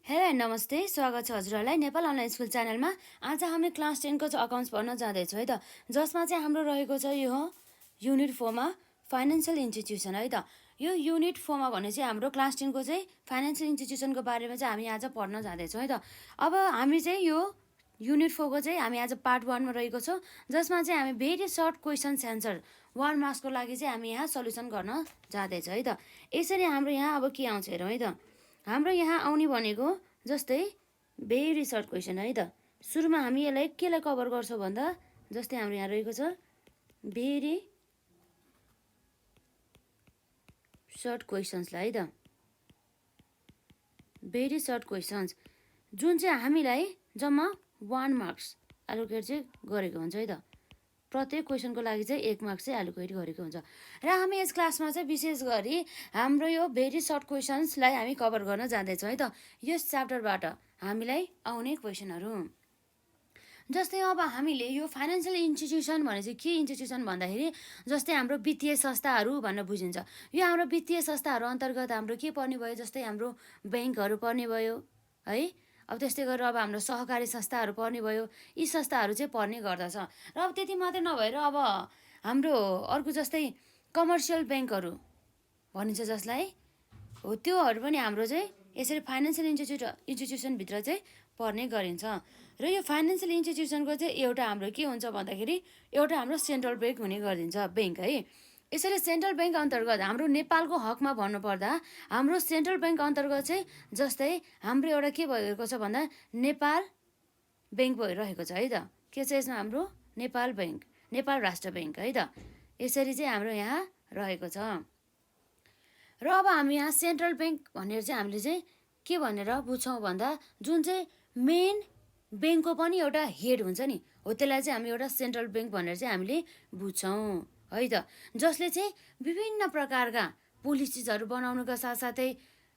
Hello नमस्ते, स्वागत छ हजुरहरूलाई नेपाल अनलाइन स्कुल च्यानलमा। आज हामी क्लास 10 को अकाउन्ट्स पढ्न जाँदैछौँ है त, जसमा चाहिँ हाम्रो रहेको छ यो युनिट 4 मा फाइनेन्सियल इन्स्टिट्युसन है त। यो युनिट 4 मा भने चाहिँ हाम्रो क्लास 10 को चाहिँ फाइनेन्सियल इन्स्टिट्युसनको बारेमा चाहिँ हामी आज पढ्न जाँदैछौँ है त। अब हामी चाहिँ यो युनिट 4 को चाहिँ हामी आज पार्ट 1 मा रहेको छौँ, जसमा चाहिँ हामी भेरी सर्ट क्वेसन्स एन्सर 1 मार्क्सको लागि चाहिँ हामी यहाँ सल्युसन गर्न जाँदैछ है त। यसरी हाम्रो यहाँ अब के आउँछ हेरौँ है त। हाम्रो यहाँ आउने भनेको जस्तै भेरी सर्ट क्वेसन है त। सुरुमा हामी यसलाई केलाई कभर गर्छौँ भन्दा जस्तै हाम्रो यहाँ रहेको छ भेरी सर्ट क्वेसन्सलाई है त। भेरी सर्ट क्वेसन्स जुन चाहिँ हामीलाई जम्मा 1 मार्क्स एलोकेट चाहिँ गरेको हुन्छ है त। प्रत्येक क्वेसनको लागि चाहिँ 1 मार्क्स चाहिँ एलोकेट गरेको हुन्छ। र हामी यस क्लासमा चाहिँ विशेष गरी हाम्रो यो भेरी सर्ट क्वेसन्सलाई हामी कभर गर्न जाँदैछौँ है त। यस च्याप्टरबाट हामीलाई आउने क्वेसनहरू जस्तै अब हामीले यो फाइनेन्सियल इन्स्टिट्युसन भने चाहिँ के इन्स्टिट्युसन भन्दाखेरि जस्तै हाम्रो वित्तीय संस्थाहरू भनेर बुझिन्छ। यो हाम्रो वित्तीय संस्थाहरू अन्तर्गत हाम्रो के पर्ने भयो, जस्तै हाम्रो ब्याङ्कहरू पर्ने भयो है। अब त्यस्तै गरेर अब हाम्रो सहकारी संस्थाहरू पर्ने भयो। यी संस्थाहरू चाहिँ पर्ने गर्दछ। र अब त्यति मात्रै नभएर अब हाम्रो अर्को जस्तै कमर्सियल ब्याङ्कहरू भनिन्छ जसलाई हो, त्योहरू पनि हाम्रो चाहिँ यसरी फाइनेन्सियल इन्स्टिट्युसनभित्र चाहिँ पर्ने गरिन्छ। र यो फाइनेन्सियल इन्स्टिट्युसनको चाहिँ एउटा हाम्रो के हुन्छ भन्दाखेरि एउटा हाम्रो सेन्ट्रल ब्याङ्क हुने गरिदिन्छ, ब्याङ्क है। यसरी सेन्ट्रल ब्याङ्क अन्तर्गत हाम्रो नेपालको हकमा भन्नुपर्दा हाम्रो सेन्ट्रल ब्याङ्क अन्तर्गत चाहिँ जस्तै हाम्रो एउटा के भएको छ भन्दा नेपाल ब्याङ्क भइरहेको छ है त। के छ यसमा हाम्रो नेपाल ब्याङ्क, नेपाल राष्ट्र ब्याङ्क है त। यसरी चाहिँ हाम्रो यहाँ रहेको छ। र अब हामी यहाँ सेन्ट्रल ब्याङ्क भनेर चाहिँ हामीले चाहिँ के भनेर बुझ्छौँ भन्दा जुन चाहिँ मेन ब्याङ्कको पनि एउटा हेड हुन्छ नि हो, त्यसलाई चाहिँ हामी एउटा सेन्ट्रल ब्याङ्क भनेर चाहिँ हामीले बुझ्छौँ है त। जसले चाहिँ विभिन्न प्रकारका पोलिसिजहरू बनाउनुका साथसाथै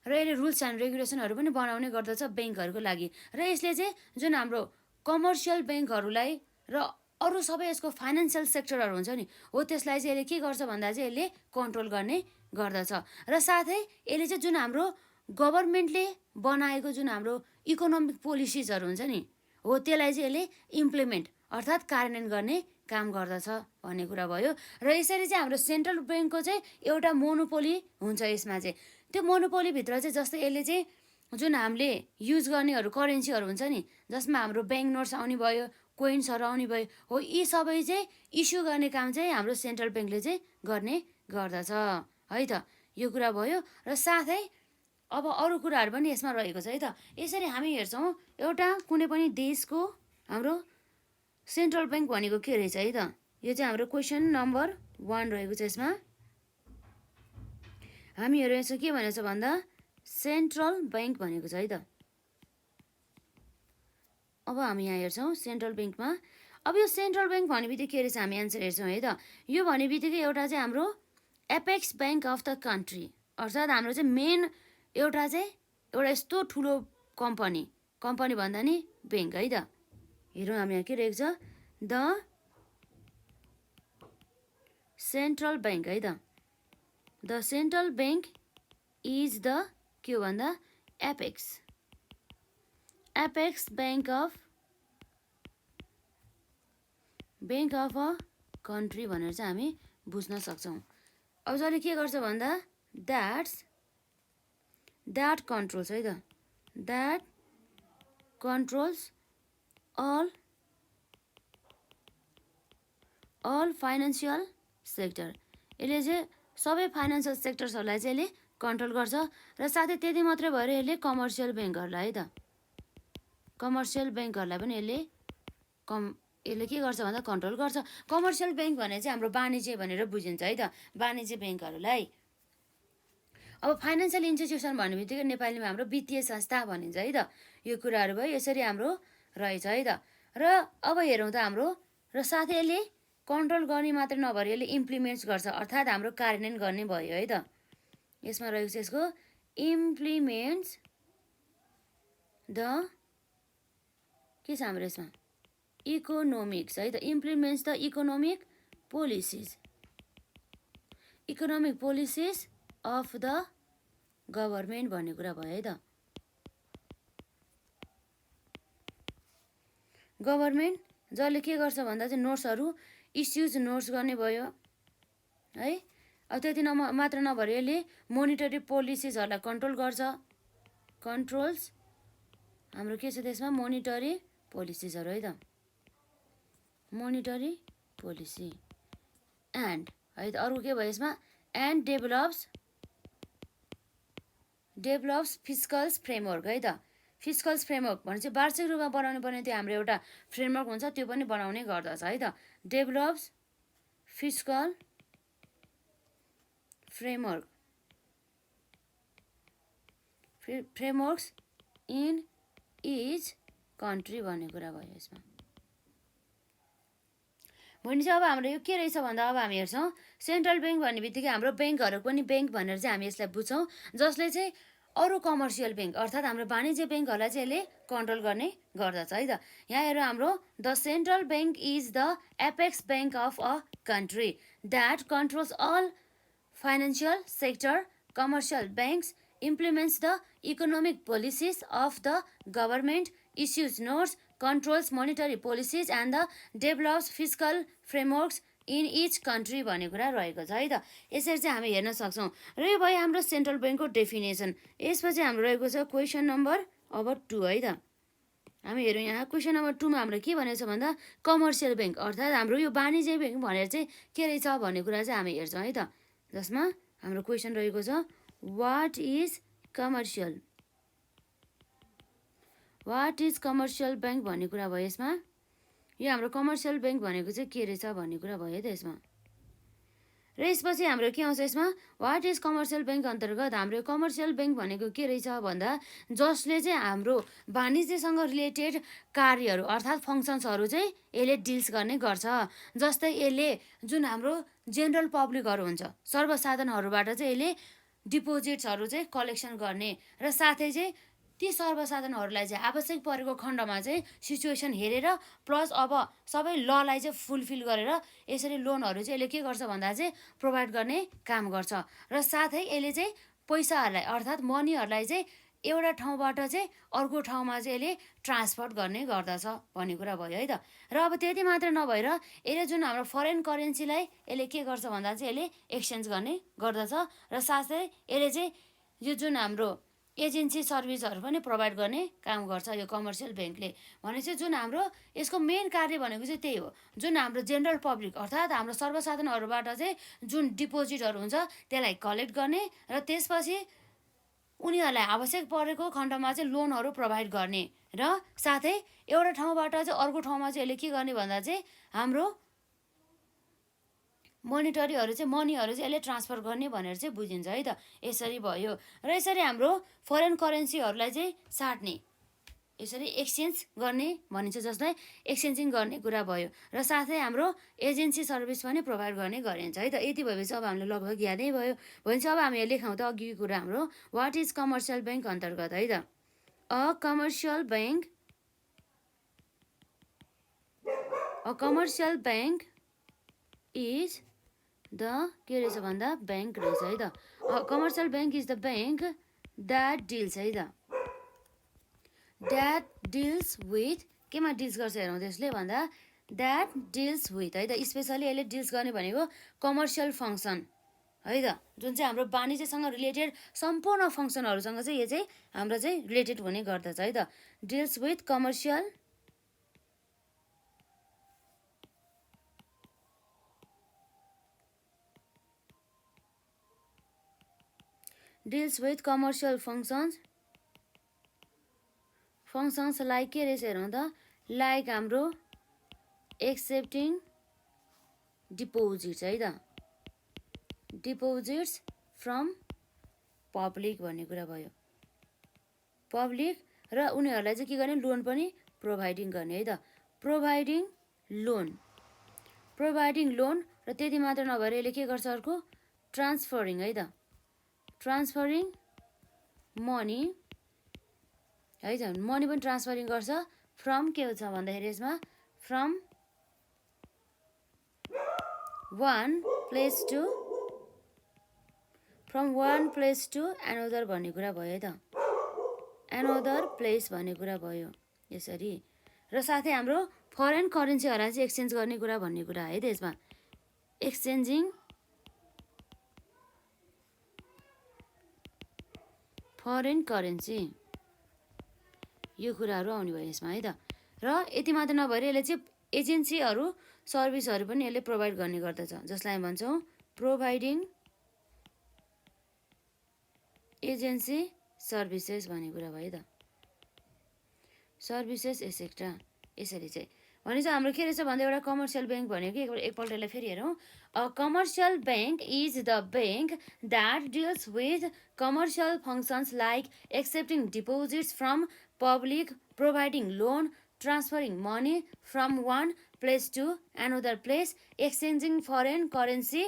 र यसले रुल्स एन्ड रेगुलेसनहरू पनि बनाउने गर्दछ ब्याङ्कहरूको लागि। र यसले चाहिँ जुन हाम्रो कमर्सियल ब्याङ्कहरूलाई र अरू सबै यसको फाइनेन्सियल सेक्टरहरू हुन्छ नि हो, त्यसलाई चाहिँ यसले के गर्छ भन्दा चाहिँ यसले कन्ट्रोल गर्ने गर्दछ। र साथै यसले चाहिँ जुन हाम्रो गभर्मेन्टले बनाएको जुन हाम्रो इकोनोमिक पोलिसिजहरू हुन्छ नि हो, त्यसलाई चाहिँ यसले इम्प्लिमेन्ट अर्थात् कार्यान्वयन गर्ने काम गर्दछ भन्ने कुरा भयो। र यसरी चाहिँ हाम्रो सेन्ट्रल ब्याङ्कको चाहिँ एउटा मोनोपोली हुन्छ। यसमा चाहिँ त्यो मोनोपोलीभित्र चाहिँ जस्तै यसले चाहिँ जुन हामीले युज गर्नेहरू करेन्सीहरू हुन्छ नि, जसमा हाम्रो ब्याङ्क नोट्स आउने भयो, कोइन्सहरू आउने भयो हो, यी सबै चाहिँ इस्यु गर्ने काम चाहिँ हाम्रो सेन्ट्रल ब्याङ्कले चाहिँ गर्ने गर्दछ है त। यो कुरा भयो। र साथै अब अरू कुराहरू पनि यसमा रहेको छ है त। यसरी हामी हेर्छौँ एउटा कुनै पनि देशको हाम्रो सेन्ट्रल ब्याङ्क भनेको के रहेछ है त। यो चाहिँ हाम्रो क्वेसन नम्बर 1 रहेको छ। यसमा हामी हेरेको के भनेको छ भन्दा सेन्ट्रल ब्याङ्क भनेको छ है त। अब हामी यहाँ हेर्छौँ सेन्ट्रल ब्याङ्कमा। अब यो सेन्ट्रल ब्याङ्क भन्ने बित्तिकै के रहेछ हामी एन्सर हेर्छौँ है त। यो भन्ने बित्तिकै एउटा चाहिँ हाम्रो apex bank of the country, अर्थात् हाम्रो चाहिँ मेन एउटा चाहिँ एउटा यस्तो ठुलो कम्पनी भन्दा नि ब्याङ्क है त। हेरौँ हामी यहाँ के रहेको छ, द सेन्ट्रल ब्याङ्क है त। The central bank is the के हो भन्दा apex bank of a country भनेर चाहिँ हामी बुझ्न सक्छौँ। अब जसले के गर्छ भन्दा द्याट कन्ट्रोल्स है त, that controls all financial sector. यसले चाहिँ सबै फाइनेन्सियल सेक्टर्सहरूलाई चाहिँ यसले कन्ट्रोल गर्छ। र साथै त्यति मात्रै भएर यसले कमर्सियल ब्याङ्कहरूलाई है त, कमर्सियल ब्याङ्कहरूलाई पनि यसले के गर्छ भन्दा कन्ट्रोल गर्छ। कमर्सियल ब्याङ्क भने चाहिँ हाम्रो वाणिज्य भनेर बुझिन्छ है त, वाणिज्य ब्याङ्कहरूलाई। अब फाइनेन्सियल इन्स्टिट्युसन भन्ने बित्तिकै नेपालीमा हाम्रो वित्तीय संस्था भनिन्छ है त। यो कुराहरू भयो, यसरी हाम्रो रहेछ है त। र अब हेरौँ त हाम्रो र साथै यसले कन्ट्रोल गर्ने मात्रै नभएर यसले इम्प्लिमेन्ट्स गर्छ, अर्थात् हाम्रो कार्यान्वयन गर्ने भयो है त। यसमा रहेको छ यसको इम्प्लिमेन्ट्स द के छ हाम्रो यसमा इकोनोमिक्स है त, implements the economic policies of the government भन्ने कुरा भयो है त। गभर्मेन्ट जसले के गर्छ भन्दा चाहिँ नोट्सहरू इस्युज नोट्स गर्ने भयो है। अब त्यति मात्र नभएर यसले मोनिटरी पोलिसिजहरूलाई कन्ट्रोल गर्छ। कन्ट्रोल्स हाम्रो के छ त्यसमा मोनिटरी पोलिसिजहरू है त, मोनिटरी पोलिसी एन्ड है त। अर्को के भयो यसमा एन्ड डेभलप्स फिस्कल्स फ्रेमवर्क है त। फिस्कल्स फ्रेमवर्क भने चाहिँ वार्षिक रूपमा बनाउनु पर्ने त्यो हाम्रो एउटा फ्रेमवर्क हुन्छ, त्यो पनि बनाउने गर्दछ है त। Develops fiscal frameworks in each country भन्ने कुरा भयो यसमा। भनेपछि अब हाम्रो यो के रहेछ भन्दा अब हामी हेर्छौँ सेन्ट्रल ब्याङ्क भन्ने बित्तिकै हाम्रो ब्याङ्कहरू पनि ब्याङ्क भनेर चाहिँ हामी यसलाई बुझ्छौँ, जसले चाहिँ अरू कमर्सियल ब्याङ्क अर्थात् हाम्रो वाणिज्य ब्याङ्कहरूलाई चाहिँ यसले कन्ट्रोल गर्ने गर्दछ है त। यहाँ हेर हाम्रो the central bank is the apex bank of a country that controls all financial sector. Commercial banks implements the economic policies of the government, issues notes, controls monetary policies and the develops fiscal frameworks in each country भन्ने कुरा रहेको छ है त। यसरी चाहिँ हामी हेर्न सक्छौँ। र यो भयो हाम्रो सेन्ट्रल ब्याङ्कको डेफिनेसन। यसपछि हाम्रो रहेको छ क्वेसन नम्बर अब 2 है त। हामी हेरौँ यहाँ क्वेसन नम्बर 2 मा हाम्रो के भनेको छ भन्दा कमर्सियल ब्याङ्क अर्थात् हाम्रो यो वाणिज्य ब्याङ्क भनेर चाहिँ के रहेछ भन्ने कुरा चाहिँ हामी हेर्छौँ है त, जसमा हाम्रो क्वेसन रहेको छ What is commercial? What is commercial bank भन्ने कुरा भयो यसमा। यो हाम्रो कमर्सियल ब्याङ्क भनेको चाहिँ के रहेछ भन्ने कुरा भयो त यसमा। र यसपछि हाम्रो के आउँछ यसमा वाट इज कमर्सियल ब्याङ्क अन्तर्गत हाम्रो कमर्सियल ब्याङ्क भनेको के रहेछ भन्दा जसले चाहिँ हाम्रो वाणिज्यसँग रिलेटेड कार्यहरू अर्थात् फङ्सन्सहरू चाहिँ यसले डिल्स गर्ने गर्छ। जस्तै यसले जुन हाम्रो जेनरल पब्लिकहरू हुन्छ सर्वसाधारणहरूबाट चाहिँ यसले डिपोजिट्सहरू चाहिँ कलेक्सन गर्ने र साथै चाहिँ ती सर्वसाधारणहरूलाई चाहिँ आवश्यक परेको खण्डमा चाहिँ सिचुएसन हेरेर प्लस अब सबै ललाई चाहिँ फुलफिल गरेर यसरी लोनहरू चाहिँ यसले के गर्छ भन्दा चाहिँ प्रोभाइड गर्ने काम गर्छ। र साथै यसले चाहिँ पैसाहरूलाई अर्थात् मनीहरूलाई चाहिँ एउटा ठाउँबाट चाहिँ अर्को ठाउँमा चाहिँ यसले ट्रान्सफर गर्ने गर्दछ भन्ने कुरा भयो है त। र अब त्यति मात्र नभएर यसले जुन हाम्रो फरेन करेन्सीलाई यसले के गर्छ भन्दा चाहिँ यसले एक्सचेन्ज गर्ने गर्दछ। र साथै यसले चाहिँ यो जुन हाम्रो एजेन्सी सर्भिसहरू पनि प्रोभाइड गर्ने काम गर्छ यो कमर्सियल ब्याङ्कले। भनेपछि जुन हाम्रो यसको मेन कार्य भनेको चाहिँ त्यही हो, जुन हाम्रो जेनरल पब्लिक अर्थात् हाम्रो सर्वसाधारणहरूबाट चाहिँ जुन डिपोजिटहरू हुन्छ त्यसलाई कलेक्ट गर्ने र त्यसपछि उनीहरूलाई आवश्यक परेको खण्डमा चाहिँ लोनहरू प्रोभाइड गर्ने र साथै एउटा ठाउँबाट चाहिँ अर्को ठाउँमा चाहिँ यसले के गर्ने भन्दा चाहिँ हाम्रो मोनिटरीहरू चाहिँ मनीहरू चाहिँ यसले ट्रान्सफर गर्ने भनेर चाहिँ बुझिन्छ है त। यसरी भयो र यसरी हाम्रो फरेन करेन्सीहरूलाई चाहिँ साट्ने यसरी एक्सचेन्ज गर्ने भनिन्छ, जसलाई एक्सचेन्जिङ गर्ने कुरा भयो। र साथै हाम्रो एजेन्सी सर्भिस पनि प्रोभाइड गर्ने गरिन्छ है त। यति भएपछि अब हामीले लगभग यादै भयो। भनेपछि अब हामी लेखौँ त अघिको कुरा हाम्रो वाट इज कमर्सियल ब्याङ्क अन्तर्गत है त। A commercial bank is the के रहेछ भन्दा ब्याङ्क रहेछ है त। Commercial bank is the bank that deals है त, द्याट डिल्स विथ केमा डिल्स गर्छ हेरौँ त्यसले भन्दा द्याट डिल्स विथ है त। स्पेसली यसले डिल्स गर्ने भनेको कमर्सियल फङ्सन है त, जुन चाहिँ हाम्रो वाणिज्यसँग रिलेटेड सम्पूर्ण फङ्सनहरूसँग चाहिँ यो चाहिँ हाम्रो चाहिँ रिलेटेड हुने गर्दछ है त। Deals with commercial functions like के रहेछ हेरौँ त, लाइक हाम्रो एक्सेप्टिङ डिपोजिट्स है त, डिपोजिट्स फ्रम पब्लिक भन्ने कुरा भयो। पब्लिक र उनीहरूलाई चाहिँ के गर्ने लोन पनि प्रोभाइडिङ गर्ने है त, प्रोभाइडिङ लोन र त्यति मात्र नभएर यसले के गर्छ अर्को ट्रान्सफरिङ है त, ट्रान्सफरिङ मनी है त, मनी पनि ट्रान्सफरिङ गर्छ फ्रम के हुन्छ भन्दाखेरि यसमा from one place to another भन्ने कुरा भयो है त, एनदर प्लेस भन्ने कुरा भयो। यसरी र साथै हाम्रो फरेन करेन्सीहरूलाई चाहिँ एक्सचेन्ज गर्ने कुरा भन्ने कुरा है त्यसमा एक्सचेन्जिङ फरेन करेन्सी यो कुराहरू आउने भयो यसमा है त। र यति मात्र नभएर यसले चाहिँ एजेन्सीहरू सर्भिसहरू पनि यसले प्रोभाइड गर्ने गर्दछ, जसलाई भन्छौँ प्रोभाइडिङ एजेन्सी सर्भिसेस भन्ने कुरा भयो त, सर्भिसेस एसेक्ट्रा। यसरी चाहिँ भने चाहिँ हाम्रो के रहेछ भन्दा एउटा कमर्सियल ब्याङ्क भनेको एकपल्ट यसलाई फेरि हेरौँ। A commercial bank is the bank that deals with commercial functions like accepting deposits from public, providing loan, transferring money from one place to another place, exchanging foreign currency,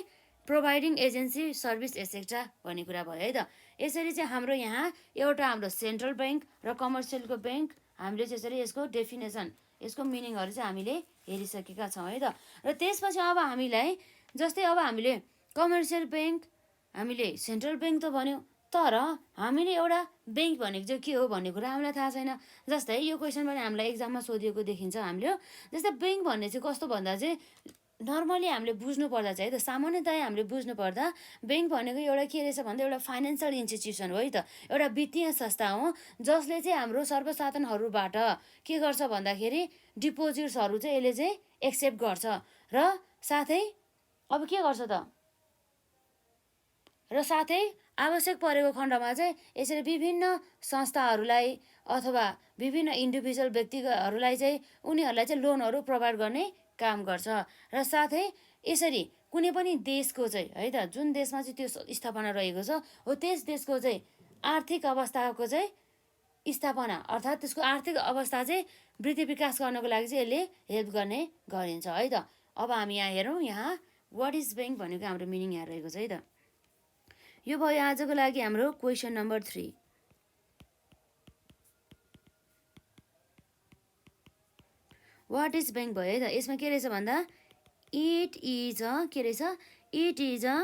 providing agency service etcetera भन्ने कुरा भयो है त। यसरी चाहिँ हाम्रो यहाँ एउटा हाम्रो सेन्ट्रल ब्याङ्क र कमर्सियलको ब्याङ्क हामीले त्यसरी यसको डेफिनेसन, यसको मिनिङहरू चाहिँ हामीले हेरिसकेका छौँ है त। र त्यसपछि अब हामीलाई जस्तै अब हामीले कमर्सियल ब्याङ्क, हामीले सेन्ट्रल ब्याङ्क त भन्यो, तर हामीले एउटा ब्याङ्क भनेको चाहिँ के हो भन्ने कुरा हामीलाई थाहा छैन। जस्तै यो क्वेसन पनि हामीलाई एक्जाममा सोधिएको देखिन्छ हामीले। जस्तै ब्याङ्क भन्ने चाहिँ कस्तो भन्दा चाहिँ नर्मली हामीले बुझ्नु पर्दा चाहिँ है त, सामान्यतया हामीले बुझ्नु पर्दा ब्याङ्क भनेको एउटा के रहेछ भन्दा एउटा फाइनेन्सियल इन्स्टिट्युसन हो है त, एउटा वित्तीय संस्था हो जसले चाहिँ हाम्रो सर्वसाधारणहरूबाट के गर्छ भन्दाखेरि डिपोजिट्सहरू चाहिँ यसले चाहिँ एक्सेप्ट गर्छ र साथै अब के गर्छ त, र साथै आवश्यक परेको खण्डमा चाहिँ यसरी विभिन्न संस्थाहरूलाई अथवा विभिन्न इन्डिभिजुअल व्यक्तिहरूलाई चाहिँ उनीहरूलाई चाहिँ लोनहरू प्रोभाइड गर्ने काम गर्छ। र साथै यसरी कुनै पनि देशको चाहिँ है त, जुन देशमा चाहिँ त्यो स्थापना रहेको छ हो त्यस देशको चाहिँ आर्थिक अवस्थाको चाहिँ स्थापना अर्थात् त्यसको आर्थिक अवस्था चाहिँ वृद्धि विकास गर्नको लागि चाहिँ यसले हेल्प गर्ने गरिन्छ है त। अब हामी यहाँ हेरौँ, यहाँ वाट इज ब्याङ्क भनेको हाम्रो मिनिङ यहाँ रहेको छ है त। यो भयो आजको लागि हाम्रो question number 3। What is bank भयो है त। यसमा के रहेछ भन्दा इट इज अ के रहेछ, it is a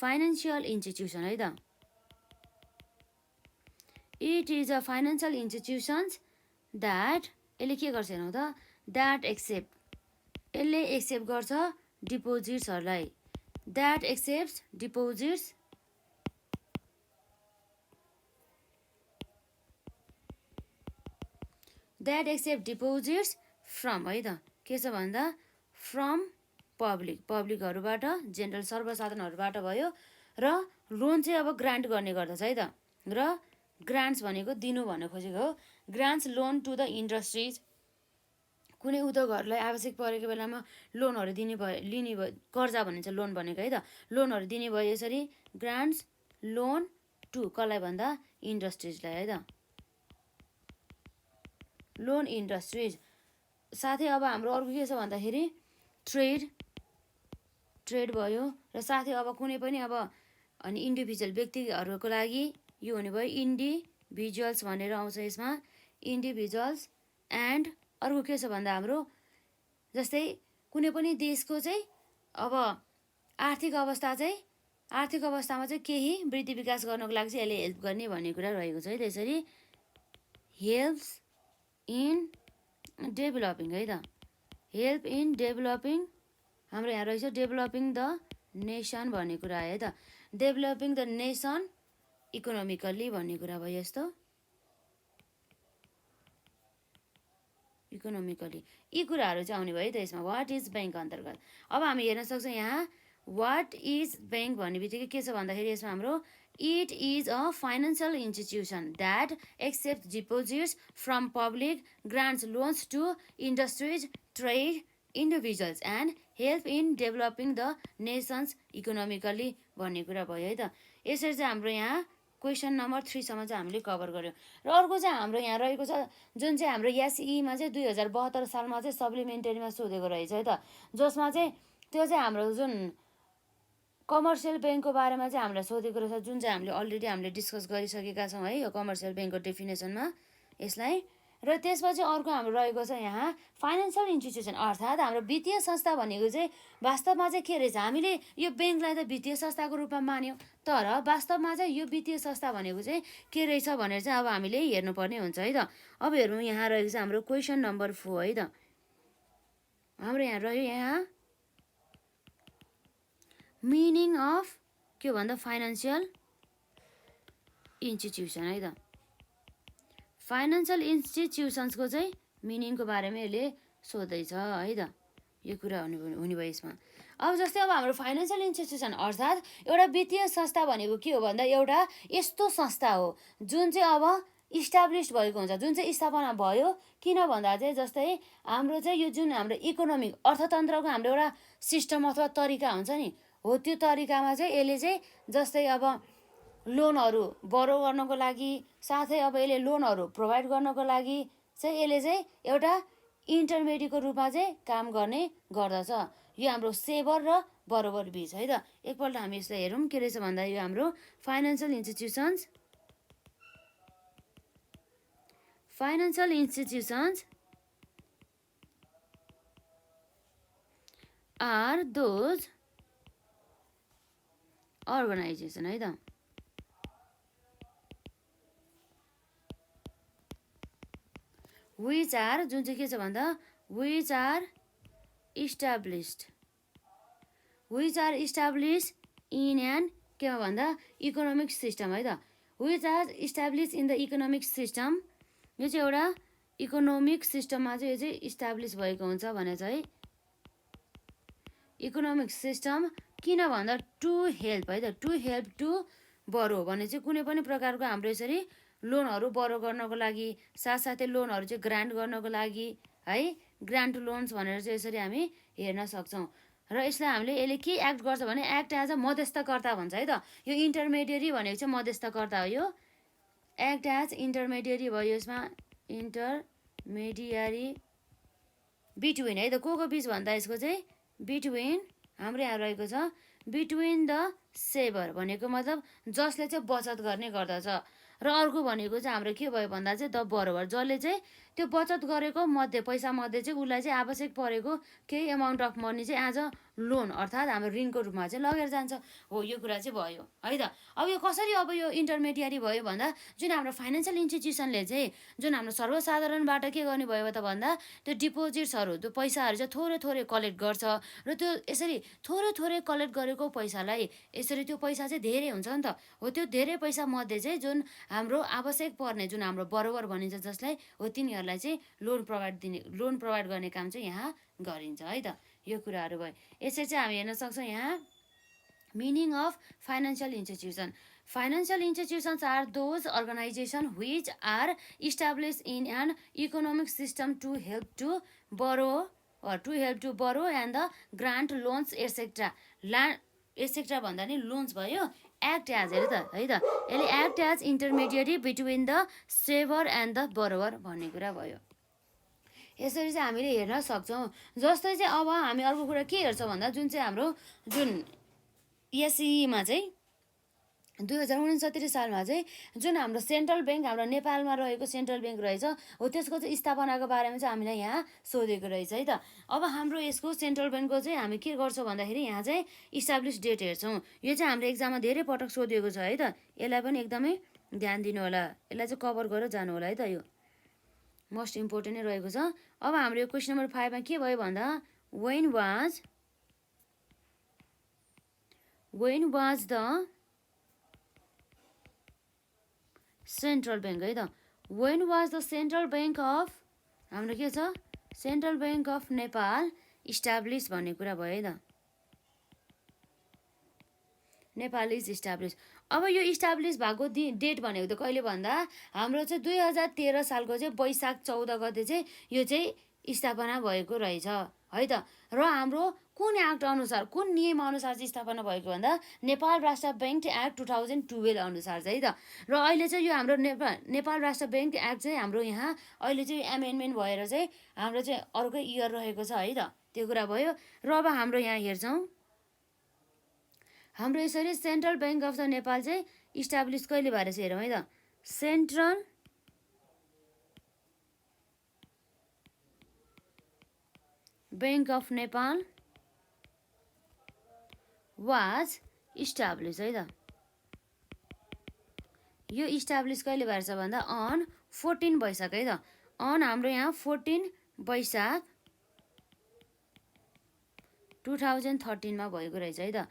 financial institution है त। It is a financial institutions that, यसले के गर्छ हेर्नु त, द्याट एक्सेप्ट, यसले एक्सेप्ट गर्छ डिपोजिट्सहरूलाई, that accepts deposits that accept deposits from है त, के छ भन्दा फ्रम पब्लिक, पब्लिकहरूबाट जेनरल सर्वसाधारणहरूबाट भयो, र लोन चाहिँ अब ग्रान्ट गर्ने गर्दछ है त। र ग्रान्ट्स भनेको दिनु भन्नु खोजेको हो, grants loan to the industries, कुनै उद्योगहरूलाई आवश्यक परेको बेलामा लोनहरू दिने भयो, लिने भयो, कर्जा भनिन्छ लोन भनेको है त, लोनहरू दिने भयो यसरी ग्रान्ट्स लोन टु कसलाई भन्दा इन्डस्ट्रिजलाई है त, लोन इन्डस्ट्रिज। साथै अब हाम्रो अर्को के छ भन्दाखेरि ट्रेड, ट्रेड भयो, र साथै अब कुनै पनि अब अनि इन्डिभिजुअल व्यक्तिहरूको लागि यो हुने भयो इन्डिभिजुअल्स भनेर आउँछ यसमा, इन्डिभिजुअल्स। एन्ड अर्को के छ भन्दा हाम्रो जस्तै कुनै पनि देशको चाहिँ अब आर्थिक अवस्थामा चाहिँ केही वृद्धि विकास गर्नको लागि चाहिँ यसले हेल्प गर्ने भन्ने कुरा रहेको छ है। त्यसरी हेल्प्स इन डेभलपिङ है त, हेल्प इन डेभलपिङ, हाम्रो यहाँ रहेछ डेभलपिङ द नेसन भन्ने कुरा है त, डेभलपिङ द नेसन इकोनोमिकल्ली भन्ने कुरा भयो यस्तो, इकोनोमिकली यी कुराहरू चाहिँ आउने भयो त यसमा वाट इज ब्याङ्क अन्तर्गत। अब हामी हेर्न सक्छौँ यहाँ वाट इज ब्याङ्क भन्ने बित्तिकै के छ भन्दाखेरि यसमा हाम्रो it is a financial institution that accept deposits from public, grants loans to industries, trade, individuals and help in developing the nations economically भन्ने कुरा भयो है त। यसरी चाहिँ हाम्रो यहाँ क्वेसन नम्बर 3 सम्म चाहिँ हामीले कभर गर्यौँ। र अर्को चाहिँ हाम्रो यहाँ रहेको छ जुन चाहिँ हाम्रो एसईमा चाहिँ 2072 सालमा चाहिँ सप्लिमेन्टरीमा सोधेको रहेछ है त, जसमा चाहिँ त्यो चाहिँ हाम्रो जुन कमर्सियल ब्याङ्कको बारेमा चाहिँ हामीलाई सोधेको रहेछ, जुन चाहिँ हामीले अलरेडी हामीले डिस्कस गरिसकेका छौँ है यो कमर्सियल ब्याङ्कको डेफिनेसनमा यसलाई। र त्यसपछि अर्को हाम्रो रहेको छ यहाँ फाइनेन्सियल इन्स्टिट्युसन, अर्थात् हाम्रो वित्तीय संस्था भनेको चाहिँ वास्तवमा चाहिँ के रहेछ, हामीले यो ब्याङ्कलाई त वित्तीय संस्थाको रूपमा मान्यौँ, तर वास्तवमा चाहिँ यो वित्तीय संस्था भनेको चाहिँ के रहेछ भनेर चाहिँ अब हामीले हेर्नुपर्ने हुन्छ है त। अब हेरौँ, यहाँ रहेको छ हाम्रो क्वेसन नम्बर 4 है त। हाम्रो यहाँ रह्यो यहाँ मिनिङ अफ के भन्दा फाइनेन्सियल इन्स्टिट्युसन है त। फाइनेन्सियल इन्स्टिट्युसन्सको चाहिँ मिनिङको बारेमा यसले सोध्दैछ है त। यो कुरा हुने भयो यसमा। अब जस्तै अब हाम्रो फाइनेन्सियल इन्स्टिट्युसन अर्थात् एउटा वित्तीय संस्था भनेको के हो भन्दा एउटा यस्तो संस्था हो जुन चाहिँ अब इस्टाब्लिस भएको हुन्छ, जुन चाहिँ स्थापना भयो। किन भन्दा चाहिँ जस्तै हाम्रो चाहिँ यो जुन हाम्रो इकोनोमिक अर्थतन्त्रको हाम्रो एउटा सिस्टम अथवा तरिका हुन्छ नि, हो त्यो तरिकामा चाहिँ यसले चाहिँ जस्तै अब लोनहरू बरो गर्नको लागि, साथै अब यसले लोनहरू प्रोभाइड गर्नको लागि चाहिँ यसले चाहिँ एउटा इन्टरमेडिएटको रूपमा चाहिँ काम गर्ने गर्दछ। यो हाम्रो सेभर र बरोबर बिच है त। एकपल्ट हामी यसलाई हेरौँ के रहेछ भन्दा यो हाम्रो financial institutions are those organisation है त। विच आर जुन चाहिँ के छ भन्दा which are established in an केमा भन्दा इकोनोमिक सिस्टम है त। Which are establish in the economic system, यो चाहिँ एउटा इकोनोमिक सिस्टममा चाहिँ यो चाहिँ इस्टाब्लिस भएको हुन्छ भने चाहिँ इकोनोमिक सिस्टम। किन भन्दा टु हेल्प है त, टु हेल्प टु बरो भने चाहिँ कुनै पनि प्रकारको हाम्रो यसरी लोनहरू बरो गर्नको लागि, साथसाथै लोनहरू चाहिँ ग्रान्ट गर्नको लागि है, ग्रान्ट लोन्स भनेर चाहिँ यसरी हामी हेर्न सक्छौँ। र यसलाई हामीले यसले के एक्ट गर्छ भने एक्ट एज अ मध्यस्थकर्ता भन्छ है त। यो इन्टरमेडिएरी भनेको चाहिँ मध्यस्थकर्ता हो। यो एक्ट एज इन्टरमेडिएरी भयो, यसमा इन्टरमेडिएरी बिट्विन है त, को बिच भन्दा यसको चाहिँ बिट्विन हाम्रो यहाँ रहेको छ बिट्विन द सेभर भनेको मतलब जसले चाहिँ बचत गर्ने गर्दछ, र अर्को भनेको चाहिँ हाम्रो के भयो भन्दा चाहिँ द बरोबर, जसले चाहिँ त्यो बचत गरेको मध्ये पैसा मध्ये चाहिँ उसलाई चाहिँ आवश्यक परेको केही एमाउन्ट अफ मनी चाहिँ एज अ लोन अर्थात् हाम्रो ऋणको रूपमा चाहिँ लगेर जान्छ। हो यो कुरा चाहिँ भयो है त। अब यो कसरी अब यो इन्टरमेडिएरी भयो भन्दा जुन हाम्रो फाइनेन्सियल इन्स्टिट्युसनले चाहिँ जुन हाम्रो सर्वसाधारणबाट के गर्ने भयो त भन्दा त्यो डिपोजिट्सहरू, त्यो पैसाहरू चाहिँ थोरै थोरै कलेक्ट गर्छ, र त्यो यसरी थोरै थोरै कलेक्ट गरेको पैसालाई यसरी त्यो पैसा चाहिँ धेरै हुन्छ नि त। हो त्यो धेरै पैसा मध्ये चाहिँ जुन हाम्रो आवश्यक पर्ने जुन हाम्रो बरोबर भनिन्छ जसलाई, हो तिनीहरूलाई चाहिँ लोन प्रोभाइड गर्ने काम चाहिँ यहाँ गरिन्छ है त। यो कुराहरू भयो। यसरी चाहिँ हामी हेर्न सक्छौँ यहाँ meaning of financial institution. Financial institutions are those organization which are establish in an economic system to help to borrow and the grant loans etcetera भन्दा नि लोन्स भयो। एक्ट एज हेर त है त, यसले act as intermediary between the saver and the borrower भन्ने कुरा भयो। यसरी चाहिँ हामीले हेर्न सक्छौँ। जस्तै चाहिँ अब हामी अर्को कुरा के हेर्छौँ भन्दा जुन चाहिँ हाम्रो जुन एसईमा चाहिँ 2069 सालमा चाहिँ जुन हाम्रो सेन्ट्रल ब्याङ्क हाम्रो नेपालमा रहेको सेन्ट्रल ब्याङ्क रहेछ, हो त्यसको चाहिँ स्थापनाको बारेमा चाहिँ हामीलाई यहाँ सोधेको रहेछ है त। अब हाम्रो यसको सेन्ट्रल ब्याङ्कको चाहिँ हामी के गर्छौँ भन्दाखेरि यहाँ चाहिँ इस्टाब्लिस डेट हेर्छौँ। यो चाहिँ हाम्रो एक्जाममा धेरै पटक सोधिएको छ है त, यसलाई पनि एकदमै ध्यान दिनु होला, यसलाई चाहिँ कभर गरेर जानु होला है त, यो मोस्ट इम्पोर्टेन्ट नै रहेको छ। अब हाम्रो यो क्वेसन नम्बर 5 मा के भयो भन्दा when was the central bank है त। when was the central bank of हाम्रो के छ central bank of Nepal establish भन्ने कुरा भयो है त। Nepal is establish. अब यो इस्टाब्लिस भएको डेट भनेको त कहिले भन्दा हाम्रो चाहिँ 2013 सालको चाहिँ वैशाख 14 गते चाहिँ यो चाहिँ स्थापना भएको रहेछ है त। र हाम्रो कुन एक्ट अनुसार, कुन नियम अनुसार चाहिँ स्थापना भएको भन्दा नेपाल राष्ट्र ब्याङ्क एक्ट 2012 अनुसार चाहिँ त। र अहिले चाहिँ यो हाम्रो नेपाल राष्ट्र ब्याङ्क एक्ट चाहिँ हाम्रो यहाँ अहिले चाहिँ एमेन्डमेन्ट भएर चाहिँ हाम्रो चाहिँ अर्कै इयर रहेको छ है त, त्यो कुरा भयो। र अब हाम्रो यहाँ हेर्छौँ हाम्रो यसरी central bank of the Nepal चाहिँ इस्टाब्लिस कहिले भएर चाहिँ हेरौँ है त। Bank of Nepal was establish है त। यो इस्टाब्लिस कहिले भएर छ भन्दा अन 14 वैशाख है त। अन हाम्रो यहाँ 14 वैशाख 2013 मा भएको रहेछ है त।